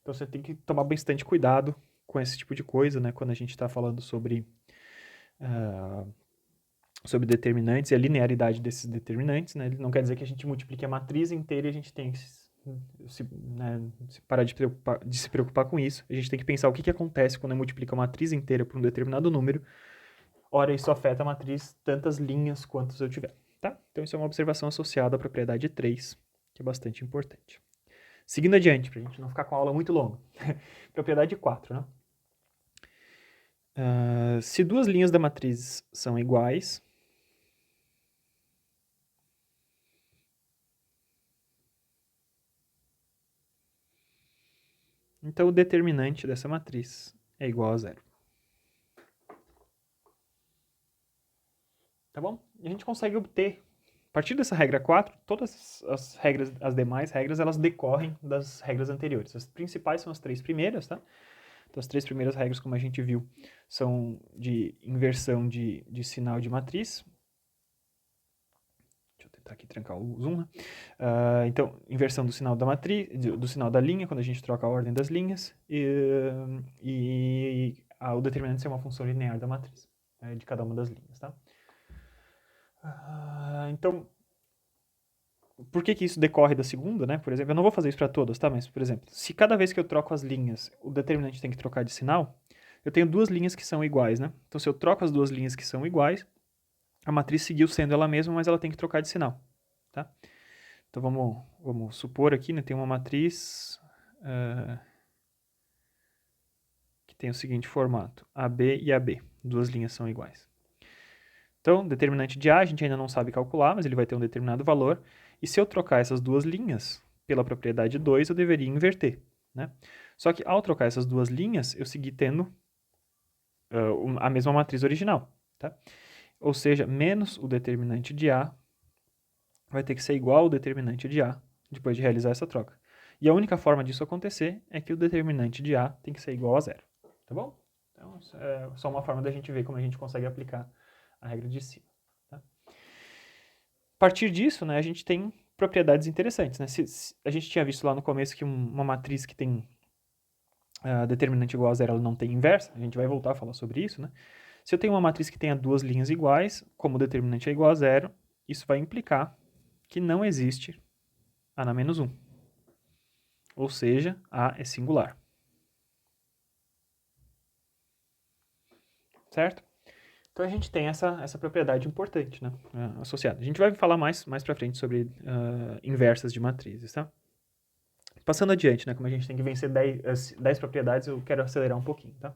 Então você tem que tomar bastante cuidado com esse tipo de coisa, né, quando a gente está falando sobre determinantes e a linearidade desses determinantes, né? Não quer dizer que a gente multiplique a matriz inteira e a gente tem que parar de se preocupar com isso. A gente tem que pensar o que acontece quando eu multiplico a matriz inteira por um determinado número. Ora, isso afeta a matriz tantas linhas quantas eu tiver, tá? Então isso é uma observação associada à propriedade 3, que é bastante importante. Seguindo adiante, para a gente não ficar com a aula muito longa. Propriedade 4, né? Se duas linhas da matriz são iguais, então o determinante dessa matriz é igual a zero. Tá bom? E a gente consegue obter, a partir dessa regra 4, todas as regras, as demais regras, elas decorrem das regras anteriores. As principais são as 3 primeiras, tá? Então, as 3 primeiras regras, como a gente viu, são de inversão de sinal de matriz. Deixa eu tentar aqui trancar o zoom, né? Então, inversão do sinal da matriz, do sinal da linha, quando a gente troca a ordem das linhas, o determinante ser uma função linear da matriz, de cada uma das linhas, tá? Então, por que isso decorre da segunda, né? Por exemplo, eu não vou fazer isso para todas, tá? Mas, por exemplo, se cada vez que eu troco as linhas, o determinante tem que trocar de sinal, eu tenho duas linhas que são iguais, né? Então, se eu troco as duas linhas que são iguais, a matriz seguiu sendo ela mesma, mas ela tem que trocar de sinal, tá? Então, vamos supor aqui, né? Tem uma matriz que tem o seguinte formato, AB e AB. Duas linhas são iguais. Então, determinante de A a gente ainda não sabe calcular, mas ele vai ter um determinado valor. E se eu trocar essas duas linhas pela propriedade 2, eu deveria inverter, né? Só que ao trocar essas duas linhas, eu segui tendo a mesma matriz original, tá? Ou seja, menos o determinante de A vai ter que ser igual ao determinante de A depois de realizar essa troca. E a única forma disso acontecer é que o determinante de A tem que ser igual a zero, tá bom? Então, é só uma forma da gente ver como a gente consegue aplicar a regra de cima. Tá? A partir disso, né, a gente tem propriedades interessantes. Né? Se a gente tinha visto lá no começo que uma matriz que tem determinante igual a zero, ela não tem inversa. A gente vai voltar a falar sobre isso. Né? Se eu tenho uma matriz que tenha duas linhas iguais, como o determinante é igual a zero, isso vai implicar que não existe A na menos 1. Ou seja, A é singular. Certo? Então a gente tem essa propriedade importante, né, associada. A gente vai falar mais pra frente sobre inversas de matrizes, tá? Passando adiante, né, como a gente tem que vencer 10 propriedades, eu quero acelerar um pouquinho, tá?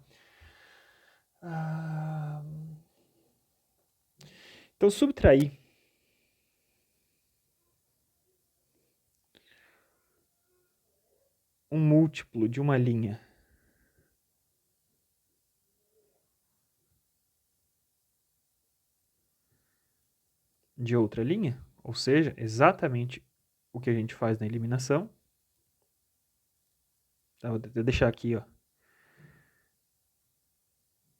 Então, subtrair um múltiplo de uma linha de outra linha, ou seja, exatamente o que a gente faz na eliminação. Tá, vou deixar aqui, ó,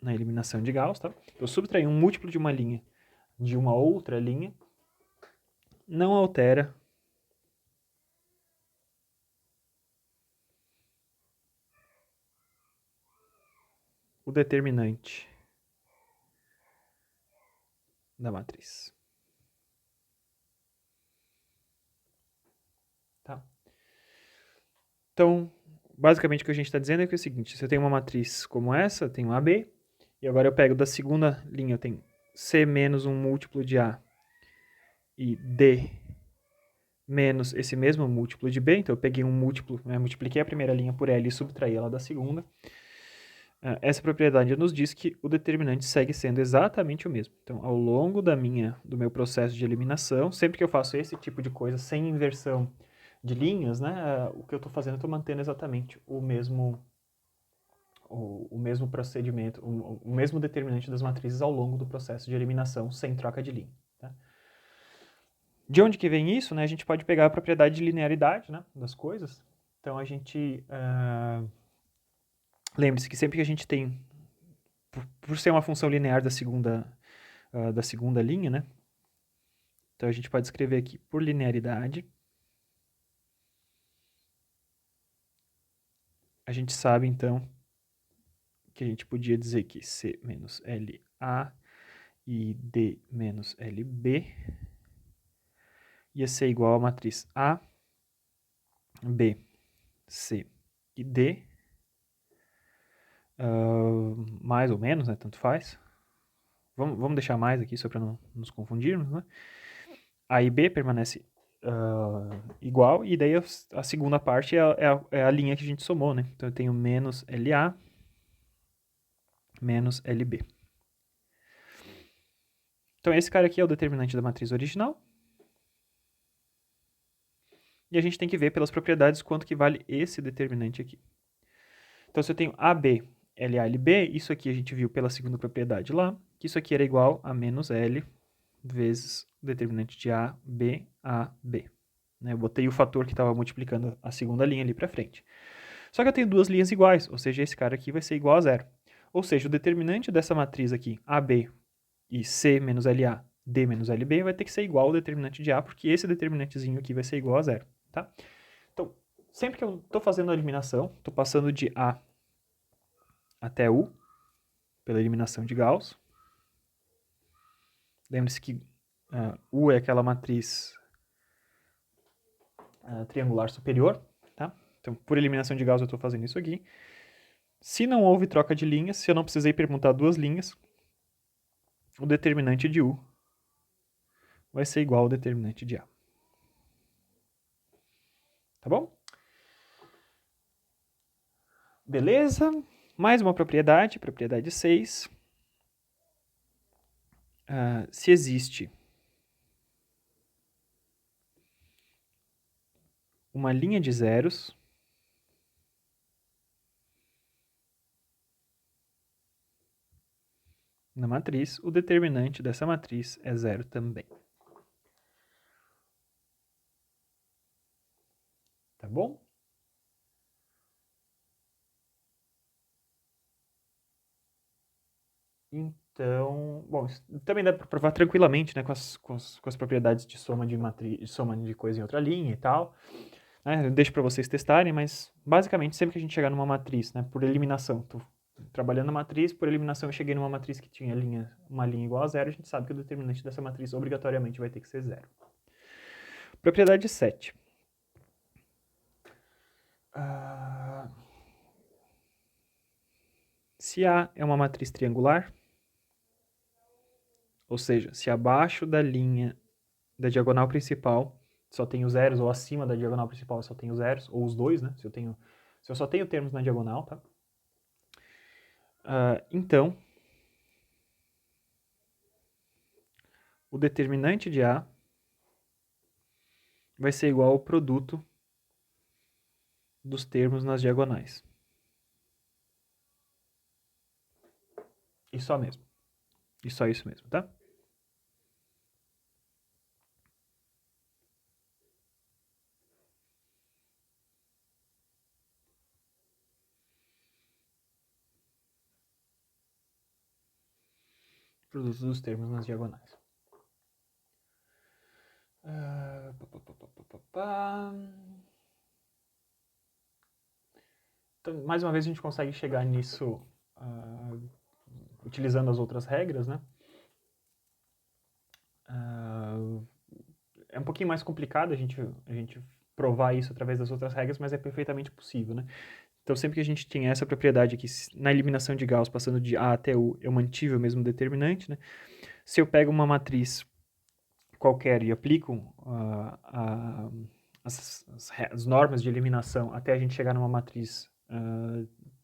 na eliminação de Gauss, tá? Eu subtrair um múltiplo de uma linha de uma outra linha não altera o determinante da matriz. Tá? Então, basicamente o que a gente está dizendo é que é o seguinte, se eu tenho uma matriz como essa, eu tenho AB, e agora eu pego da segunda linha, eu tenho C menos um múltiplo de A e D menos esse mesmo múltiplo de B, então eu peguei um múltiplo, né, multipliquei a primeira linha por L e subtraí ela da segunda. Essa propriedade nos diz que o determinante segue sendo exatamente o mesmo. Então, ao longo do meu processo de eliminação, sempre que eu faço esse tipo de coisa sem inversão de linhas, né, o que eu estou fazendo, eu estou mantendo exatamente o mesmo procedimento, o mesmo determinante das matrizes ao longo do processo de eliminação sem troca de linha. De onde que vem isso, né? A gente pode pegar a propriedade de linearidade, né, das coisas. Então, a gente... lembre-se que sempre que a gente tem... Por ser uma função linear da segunda linha, né? Então, a gente pode escrever aqui por linearidade. A gente sabe, então, que a gente podia dizer que C menos LA e D menos LB ia ser igual a matriz A, B, C e D, mais ou menos, né? Tanto faz. Vamos deixar mais aqui só para não nos confundirmos, né? A e B permanece igual, e daí a segunda parte é a linha que a gente somou, né? Então eu tenho menos LA menos LB. Então esse cara aqui é o determinante da matriz original. E a gente tem que ver pelas propriedades quanto que vale esse determinante aqui. Então se eu tenho AB, LA, LB, isso aqui a gente viu pela segunda propriedade lá, que isso aqui era igual a menos L vezes o determinante de A, B, A, B. Eu botei o fator que estava multiplicando a segunda linha ali para frente. Só que eu tenho duas linhas iguais, ou seja, esse cara aqui vai ser igual a zero. Ou seja, o determinante dessa matriz aqui, AB e C menos LA, D menos LB, vai ter que ser igual ao determinante de A, porque esse determinantezinho aqui vai ser igual a zero. Tá? Então, sempre que eu estou fazendo a eliminação, estou passando de A até U, pela eliminação de Gauss. Lembre-se que U é aquela matriz triangular superior, tá? Então, por eliminação de Gauss, eu estou fazendo isso aqui. Se não houve troca de linhas, se eu não precisei permutar duas linhas, o determinante de U vai ser igual ao determinante de A. Tá bom? Beleza? Mais uma propriedade, propriedade 6. Se existe uma linha de zeros na matriz, o determinante dessa matriz é zero também. Tá bom? Então, bom, também dá para provar tranquilamente, né, com as propriedades de soma de matriz, de soma de coisa em outra linha e tal. Né? Eu deixo para vocês testarem, mas basicamente sempre que a gente chegar numa matriz, né, por eliminação, tô trabalhando a matriz, por eliminação eu cheguei numa matriz que tinha uma linha igual a zero, a gente sabe que o determinante dessa matriz obrigatoriamente vai ter que ser zero. Propriedade 7. Se A é uma matriz triangular, ou seja, se abaixo da linha da diagonal principal só tenho zeros, ou acima da diagonal principal só tenho zeros, ou os dois, né? Se eu só tenho termos na diagonal, tá? Então, o determinante de A vai ser igual ao produto dos termos nas diagonais. E só mesmo. E só isso mesmo, tá? Produto dos termos nas diagonais. Então, mais uma vez a gente consegue chegar nisso utilizando as outras regras, né? É um pouquinho mais complicado a gente provar isso através das outras regras, mas é perfeitamente possível, né? Então, sempre que a gente tem essa propriedade aqui, na eliminação de Gauss, passando de A até U, eu mantive o mesmo determinante, né? Se eu pego uma matriz qualquer e aplico as normas de eliminação até a gente chegar numa matriz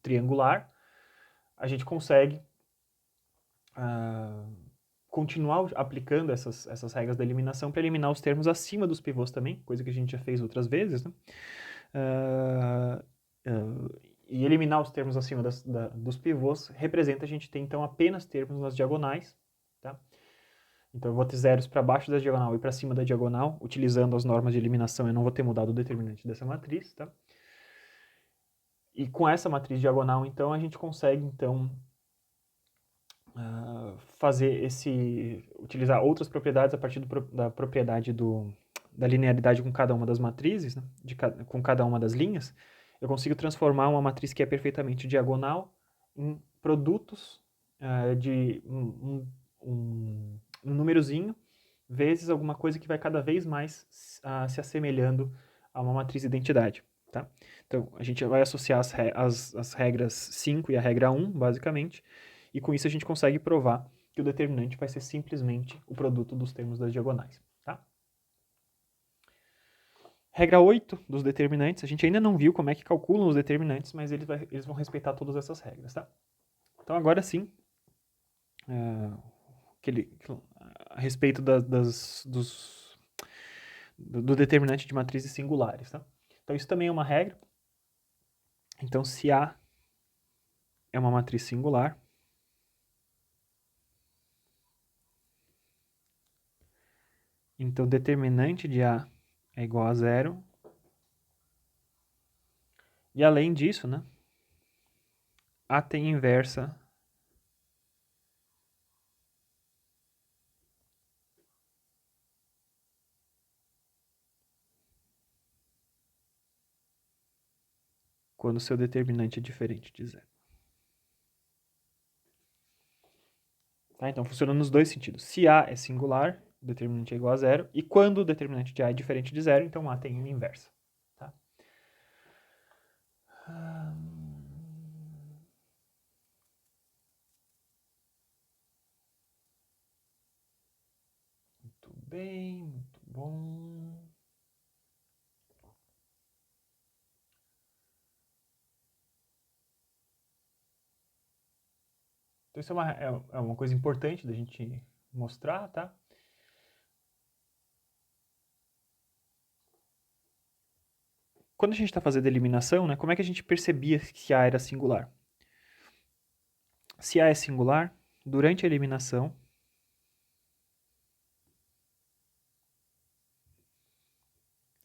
triangular, a gente consegue continuar aplicando essas regras da eliminação para eliminar os termos acima dos pivôs também, coisa que a gente já fez outras vezes, né? E eliminar os termos acima dos pivôs representa a gente ter então apenas termos nas diagonais, tá? Então eu vou ter zeros para baixo da diagonal e para cima da diagonal, utilizando as normas de eliminação, eu não vou ter mudado o determinante dessa matriz, tá? E com essa matriz diagonal, então, a gente consegue, então, utilizar outras propriedades a partir da propriedade da linearidade com cada uma das matrizes, né? Com cada uma das linhas. Eu consigo transformar uma matriz que é perfeitamente diagonal em produtos de um númerozinho vezes alguma coisa que vai cada vez mais se assemelhando a uma matriz identidade. Tá? Então, a gente vai associar as regras 5 e a regra 1, basicamente, e com isso a gente consegue provar que o determinante vai ser simplesmente o produto dos termos das diagonais. Tá? Regra 8 dos determinantes, a gente ainda não viu como é que calculam os determinantes, mas eles vão respeitar todas essas regras. Tá? Então, agora sim, a respeito do determinante de matrizes singulares. Tá? Então, isso também é uma regra. Então, se A é uma matriz singular, então determinante de A é igual a zero. E além disso, né, A tem inversa quando seu determinante é diferente de zero. Tá? Então, funciona nos dois sentidos. Se A é singular, o determinante é igual a zero. E quando o determinante de A é diferente de zero, então A tem uma inversa. Tá? Muito bem, muito bom. Então, isso é uma coisa importante da gente mostrar, tá? Quando a gente está fazendo a eliminação, né, como é que a gente percebia que A era singular? Se A é singular, durante a eliminação,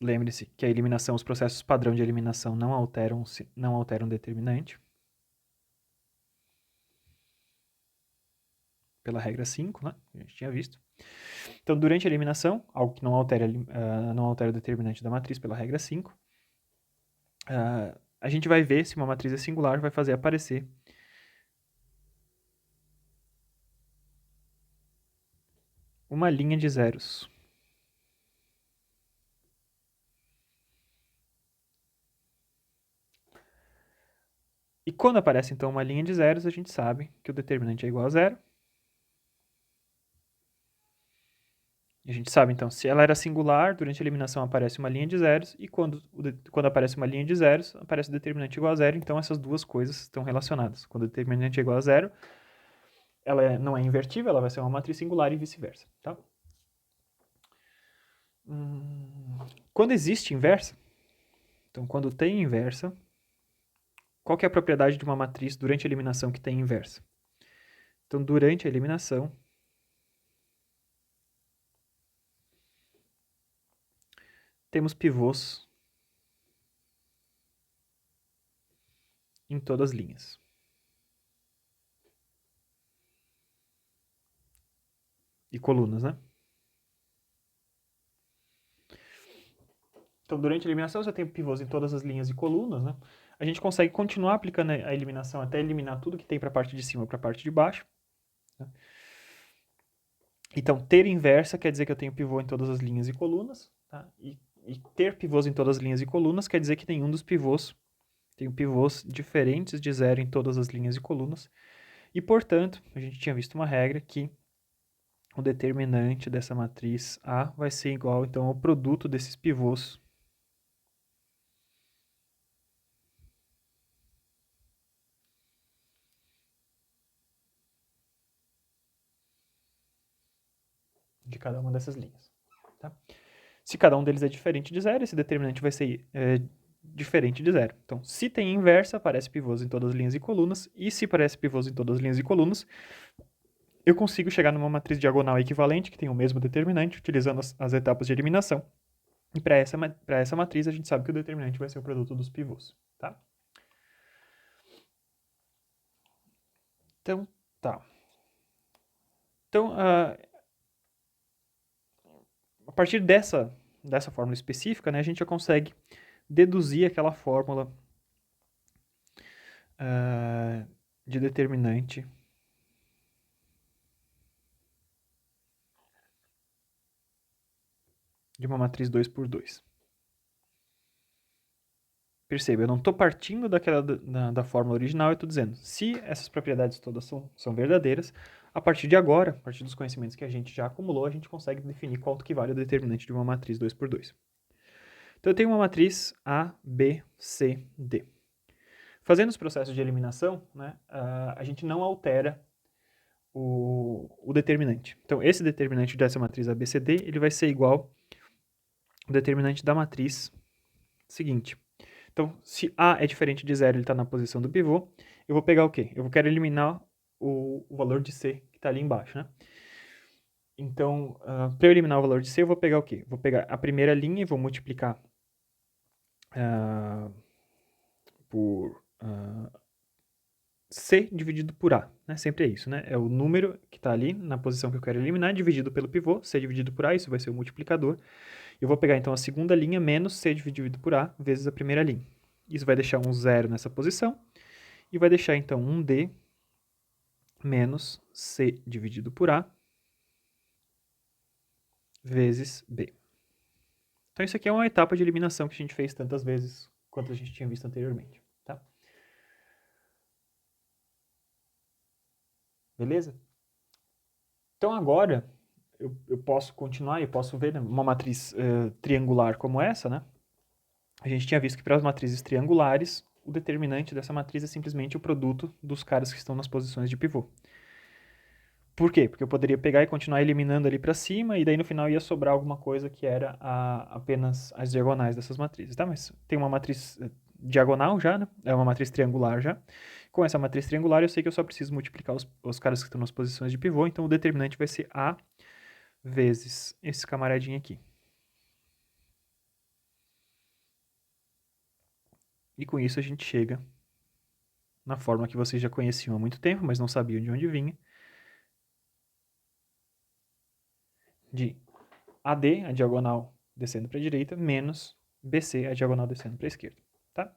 lembre-se que a eliminação, os processos padrão de eliminação não alteram o determinante. Pela regra 5, né? A gente tinha visto. Então, durante a eliminação, algo que não altera o determinante da matriz pela regra 5, a gente vai ver se uma matriz é singular, vai fazer aparecer uma linha de zeros. E quando aparece, então, uma linha de zeros, a gente sabe que o determinante é igual a zero. E a gente sabe, então, se ela era singular, durante a eliminação aparece uma linha de zeros, e quando aparece uma linha de zeros, aparece o determinante igual a zero, então essas duas coisas estão relacionadas. Quando o determinante é igual a zero, ela não é invertível, ela vai ser uma matriz singular e vice-versa. Tá? Quando existe inversa, então quando tem inversa, qual que é a propriedade de uma matriz durante a eliminação que tem inversa? Então, durante a eliminação, temos pivôs em todas as linhas. E colunas, né? Então, durante a eliminação, você tem pivôs em todas as linhas e colunas, né? A gente consegue continuar aplicando a eliminação até eliminar tudo que tem para a parte de cima para a parte de baixo. Né? Então, ter inversa quer dizer que eu tenho pivô em todas as linhas e colunas. Tá? E ter pivôs em todas as linhas e colunas quer dizer que nenhum dos pivôs tem pivôs diferentes de zero em todas as linhas e colunas. E, portanto, a gente tinha visto uma regra que o determinante dessa matriz A vai ser igual, então, ao produto desses pivôs de cada uma dessas linhas. Tá? Se cada um deles é diferente de zero, esse determinante vai ser diferente de zero. Então, se tem inversa, aparece pivôs em todas as linhas e colunas, e se aparece pivôs em todas as linhas e colunas, eu consigo chegar numa matriz diagonal equivalente, que tem o mesmo determinante, utilizando as etapas de eliminação. E para essa matriz, a gente sabe que o determinante vai ser o produto dos pivôs, tá? Então, tá. Então, a partir dessa fórmula específica, né, a gente já consegue deduzir aquela fórmula de determinante de uma matriz 2 por 2. Perceba, eu não estou partindo da fórmula original, eu estou dizendo, se essas propriedades todas são verdadeiras, a partir de agora, a partir dos conhecimentos que a gente já acumulou, a gente consegue definir quanto que vale o determinante de uma matriz 2 por 2. Então, eu tenho uma matriz A, B, C, D. Fazendo os processos de eliminação, né, a gente não altera o determinante. Então, esse determinante dessa matriz ABCD, ele vai ser igual ao determinante da matriz seguinte. Então, se A é diferente de zero, ele está na posição do pivô, eu vou pegar o quê? Eu quero eliminar o valor de C que está ali embaixo, né? Então, para eu eliminar o valor de C, eu vou pegar o quê? Vou pegar a primeira linha e vou multiplicar por C dividido por A, né? Sempre é isso, né? É o número que está ali na posição que eu quero eliminar, dividido pelo pivô, C dividido por A, isso vai ser o multiplicador. Eu vou pegar, então, a segunda linha menos C dividido por A vezes a primeira linha. Isso vai deixar um zero nessa posição e vai deixar, então, 1D menos C dividido por A vezes B. Então, isso aqui é uma etapa de eliminação que a gente fez tantas vezes quanto a gente tinha visto anteriormente, tá? Beleza? Então, agora, eu posso continuar e posso ver, né, uma matriz triangular como essa, né? A gente tinha visto que para as matrizes triangulares, o determinante dessa matriz é simplesmente o produto dos caras que estão nas posições de pivô. Por quê? Porque eu poderia pegar e continuar eliminando ali para cima, e daí no final ia sobrar alguma coisa que era apenas as diagonais dessas matrizes, tá? Mas tem uma matriz diagonal já, né? É uma matriz triangular já. Com essa matriz triangular, eu sei que eu só preciso multiplicar os caras que estão nas posições de pivô, então o determinante vai ser A vezes esse camaradinho aqui. E com isso a gente chega na forma que vocês já conheciam há muito tempo, mas não sabiam de onde vinha, de AD, a diagonal descendo para a direita, menos BC, a diagonal descendo para a esquerda, tá?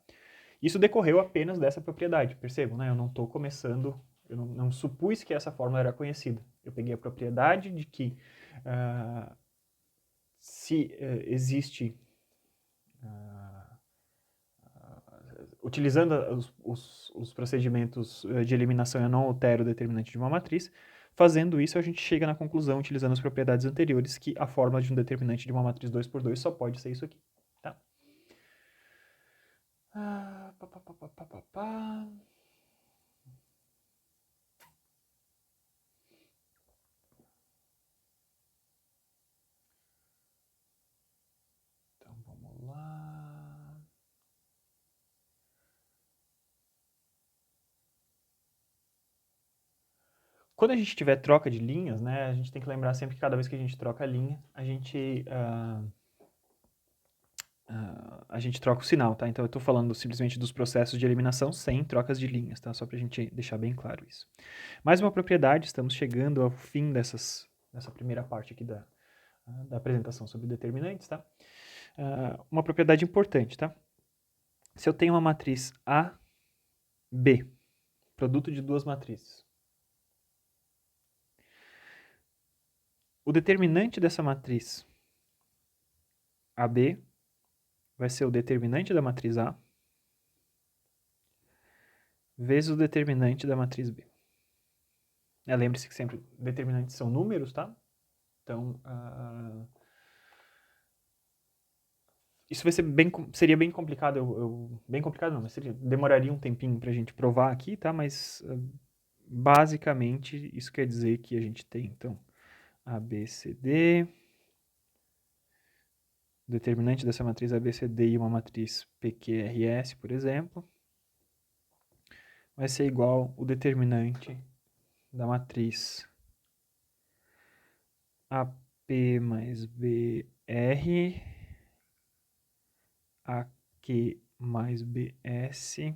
Isso decorreu apenas dessa propriedade, percebam, né? Eu não estou começando, eu não supus que essa fórmula era conhecida. Eu peguei a propriedade de que se existe, utilizando os procedimentos de eliminação, eu não altero o determinante de uma matriz. Fazendo isso, a gente chega na conclusão, utilizando as propriedades anteriores, que a fórmula de um determinante de uma matriz 2 por 2 só pode ser isso aqui, tá? Então, vamos lá. Quando a gente tiver troca de linhas, né, a gente tem que lembrar sempre que cada vez que a gente troca a linha, a gente troca o sinal, tá? Então eu estou falando simplesmente dos processos de eliminação sem trocas de linhas, tá? Só para a gente deixar bem claro isso. Mais uma propriedade, estamos chegando ao fim dessa primeira parte aqui da apresentação sobre determinantes, tá? Uma propriedade importante, tá? Se eu tenho uma matriz A, B, produto de duas matrizes, o determinante dessa matriz AB vai ser o determinante da matriz A vezes o determinante da matriz B. Lembre-se que sempre determinantes são números, tá? Então, isso vai ser seria bem complicado, bem complicado não, mas demoraria um tempinho pra gente provar aqui, tá? Mas, basicamente, isso quer dizer que a gente tem, então, ABCD, determinante dessa matriz ABCD e uma matriz PQRS, por exemplo, vai ser igual o determinante da matriz AP mais BR, AQ mais BS,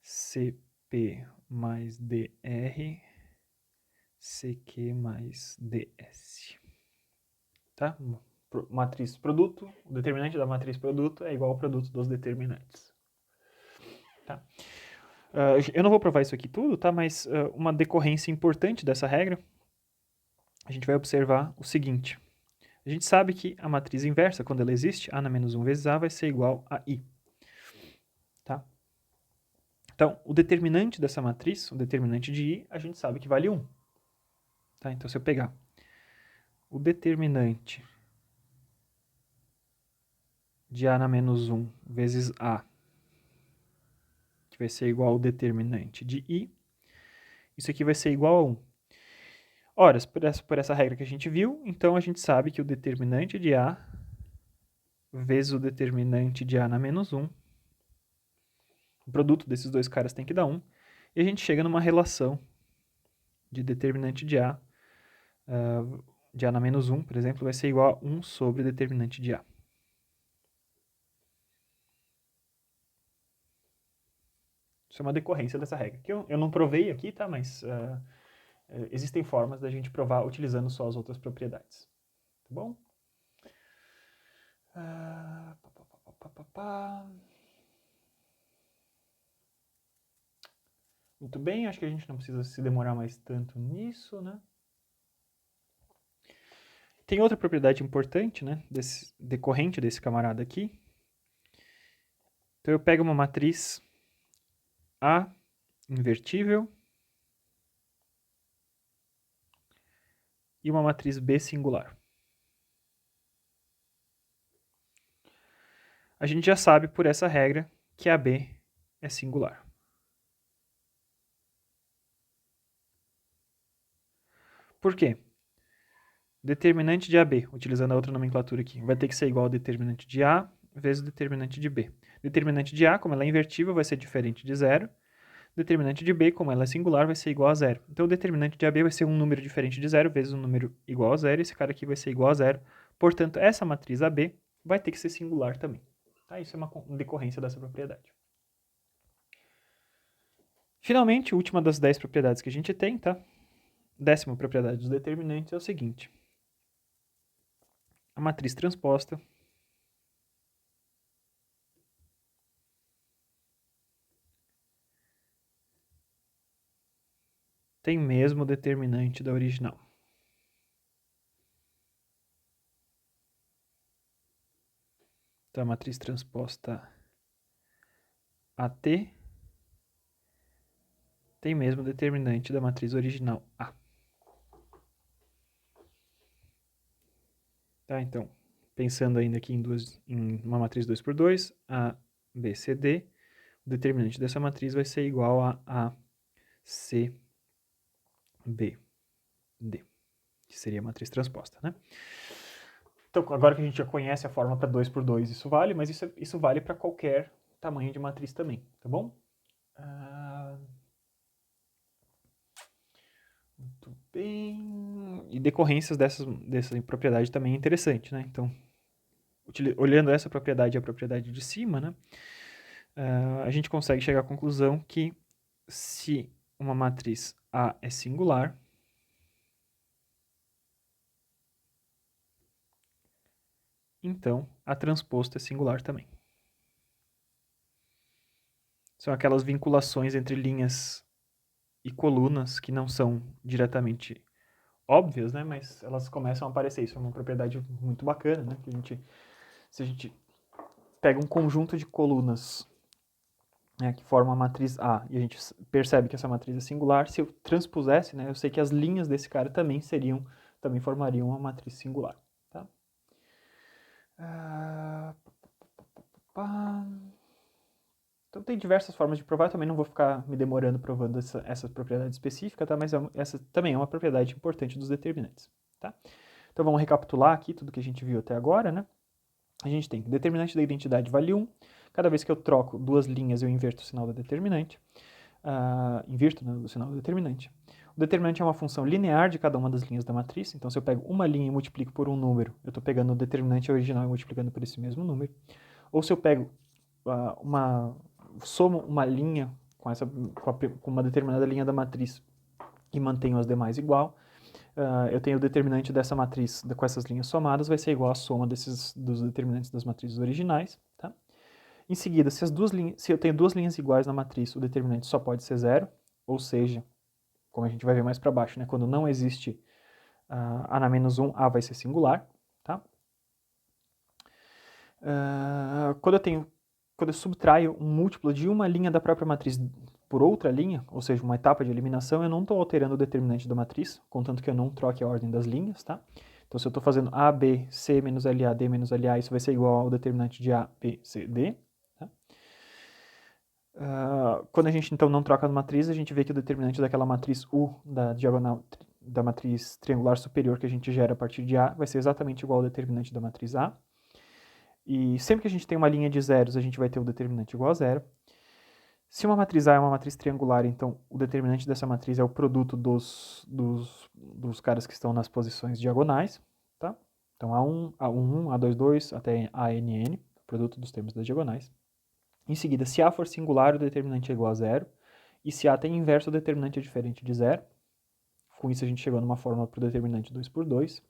CP mais DR, CQ mais DS. Tá? Matriz produto, o determinante da matriz produto é igual ao produto dos determinantes. Tá? Eu não vou provar isso aqui tudo, tá? Mas uma decorrência importante dessa regra, a gente vai observar o seguinte. A gente sabe que a matriz inversa, quando ela existe, A na menos 1 vezes A vai ser igual a I. Tá? Então, o determinante dessa matriz, o determinante de I, a gente sabe que vale 1. Tá? Então, se eu pegar o determinante de A na menos 1 vezes A, que vai ser igual ao determinante de I, isso aqui vai ser igual a 1. Ora, por essa regra que a gente viu, então a gente sabe que o determinante de A vezes o determinante de A na menos 1, o produto desses dois caras tem que dar 1, e a gente chega numa relação de determinante de A na menos 1, por exemplo, vai ser igual a 1 sobre determinante de A. Isso é uma decorrência dessa regra, que eu não provei aqui, tá? Mas existem formas da gente provar utilizando só as outras propriedades. Tá bom? Muito bem, acho que a gente não precisa se demorar mais tanto nisso, né? Tem outra propriedade importante, né? Decorrente desse camarada aqui. Então eu pego uma matriz A invertível e uma matriz B singular. A gente já sabe por essa regra que a B é singular. Por quê? Determinante de AB, utilizando a outra nomenclatura aqui, vai ter que ser igual ao determinante de A vezes o determinante de B. Determinante de A, como ela é invertível, vai ser diferente de zero. Determinante de B, como ela é singular, vai ser igual a zero. Então, o determinante de AB vai ser um número diferente de zero vezes um número igual a zero. Esse cara aqui vai ser igual a zero. Portanto, essa matriz AB vai ter que ser singular também. Tá? Isso é uma decorrência dessa propriedade. Finalmente, a última das 10 propriedades que a gente tem, tá? 10ª propriedade dos determinantes é o seguinte. A matriz transposta tem mesmo determinante da original. Então, a matriz transposta AT tem mesmo determinante da matriz original A. Tá, então, pensando ainda aqui em uma matriz 2 por 2, A, B, C, D, o determinante dessa matriz vai ser igual a C, B, D, que seria a matriz transposta, né? Então, agora que a gente já conhece a forma para 2 por 2, isso vale, mas isso vale para qualquer tamanho de matriz também, tá bom? Muito bem. E decorrências dessa propriedade também é interessante, né? Então, olhando essa propriedade e a propriedade de cima, né? A gente consegue chegar à conclusão que se uma matriz A é singular, então a transposta é singular também. São aquelas vinculações entre linhas e colunas que não são diretamente óbvias, né? Mas elas começam a aparecer. Isso é uma propriedade muito bacana, né? Que se a gente pega um conjunto de colunas, né, que formam a matriz A e a gente percebe que essa matriz é singular, se eu transpusesse, né, eu sei que as linhas desse cara também formariam uma matriz singular. Tá? Então tem diversas formas de provar, eu também não vou ficar me demorando provando essa propriedade específica, tá? Mas essa também é uma propriedade importante dos determinantes. Tá? Então vamos recapitular aqui tudo que a gente viu até agora, né? A gente tem determinante da identidade vale 1. Cada vez que eu troco duas linhas, eu inverto o sinal da determinante. Invirto, né, o sinal do determinante. O determinante é uma função linear de cada uma das linhas da matriz. Então, se eu pego uma linha e multiplico por um número, eu estou pegando o determinante original e multiplicando por esse mesmo número. Ou se eu pego somo uma linha com uma determinada linha da matriz e mantenho as demais igual, eu tenho o determinante dessa matriz com essas linhas somadas, vai ser igual à soma dos determinantes das matrizes originais. Tá? Em seguida, se eu tenho duas linhas iguais na matriz, o determinante só pode ser zero, ou seja, como a gente vai ver mais para baixo, né, quando não existe A na menos 1, A vai ser singular. Tá? Quando eu subtraio um múltiplo de uma linha da própria matriz por outra linha, ou seja, uma etapa de eliminação, eu não estou alterando o determinante da matriz, contanto que eu não troque a ordem das linhas, tá? Então, se eu estou fazendo A, B, C menos LA, D menos LA, isso vai ser igual ao determinante de A, B, C, D. Tá? Quando a gente, então, não troca as matrizes, a gente vê que o determinante daquela matriz U, da diagonal da matriz triangular superior que a gente gera a partir de A, vai ser exatamente igual ao determinante da matriz A. E sempre que a gente tem uma linha de zeros, a gente vai ter o determinante igual a zero. Se uma matriz A é uma matriz triangular, então o determinante dessa matriz é o produto dos dos caras que estão nas posições diagonais, tá? Então A1, A11, A22 até ANN, produto dos termos das diagonais. Em seguida, se A for singular, o determinante é igual a zero. E se A tem inverso, o determinante é diferente de zero. Com isso, a gente chegou numa fórmula para o determinante 2 por 2.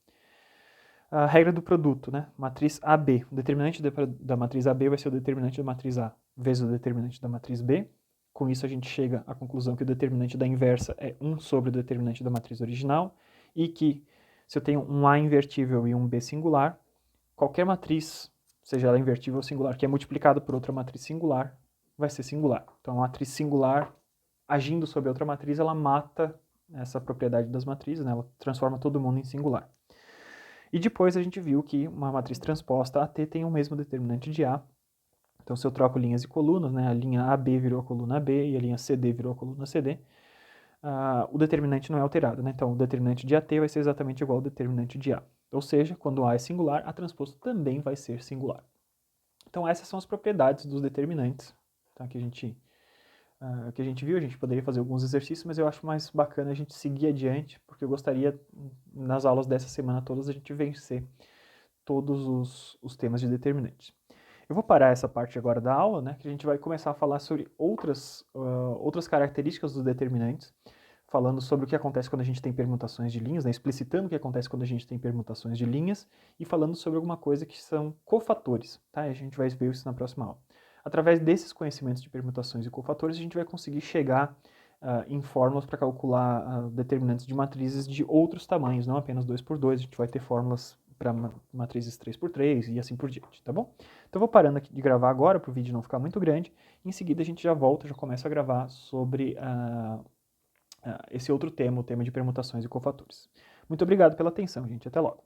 A regra do produto, né? Matriz AB. O determinante da matriz AB vai ser o determinante da matriz A vezes o determinante da matriz B. Com isso, a gente chega à conclusão que o determinante da inversa é 1 sobre o determinante da matriz original e que, se eu tenho um A invertível e um B singular, qualquer matriz, seja ela invertível ou singular, que é multiplicada por outra matriz singular, vai ser singular. Então, a matriz singular, agindo sobre outra matriz, ela mata essa propriedade das matrizes, né? Ela transforma todo mundo em singular. E depois a gente viu que uma matriz transposta AT tem o mesmo determinante de A. Então, se eu troco linhas e colunas, né, a linha AB virou a coluna AB e a linha CD virou a coluna CD, o determinante não é alterado. Né? Então, o determinante de AT vai ser exatamente igual ao determinante de A. Ou seja, quando A é singular, A transposto também vai ser singular. Então, essas são as propriedades dos determinantes, tá, que a gente viu. A gente poderia fazer alguns exercícios, mas eu acho mais bacana a gente seguir adiante, porque eu gostaria, nas aulas dessa semana todas, a gente vencer todos os temas de determinantes. Eu vou parar essa parte agora da aula, né, que a gente vai começar a falar sobre outras características dos determinantes, falando sobre o que acontece quando a gente tem permutações de linhas, né, explicitando o que acontece quando a gente tem permutações de linhas e falando sobre alguma coisa que são cofatores, tá? E a gente vai ver isso na próxima aula. Através desses conhecimentos de permutações e cofatores, a gente vai conseguir chegar em fórmulas para calcular determinantes de matrizes de outros tamanhos, não apenas 2 por 2, a gente vai ter fórmulas para matrizes 3x3 e assim por diante, tá bom? Então eu vou parando aqui de gravar agora para o vídeo não ficar muito grande. Em seguida a gente já volta, já começa a gravar sobre esse outro tema, o tema de permutações e cofatores. Muito obrigado pela atenção, gente. Até logo.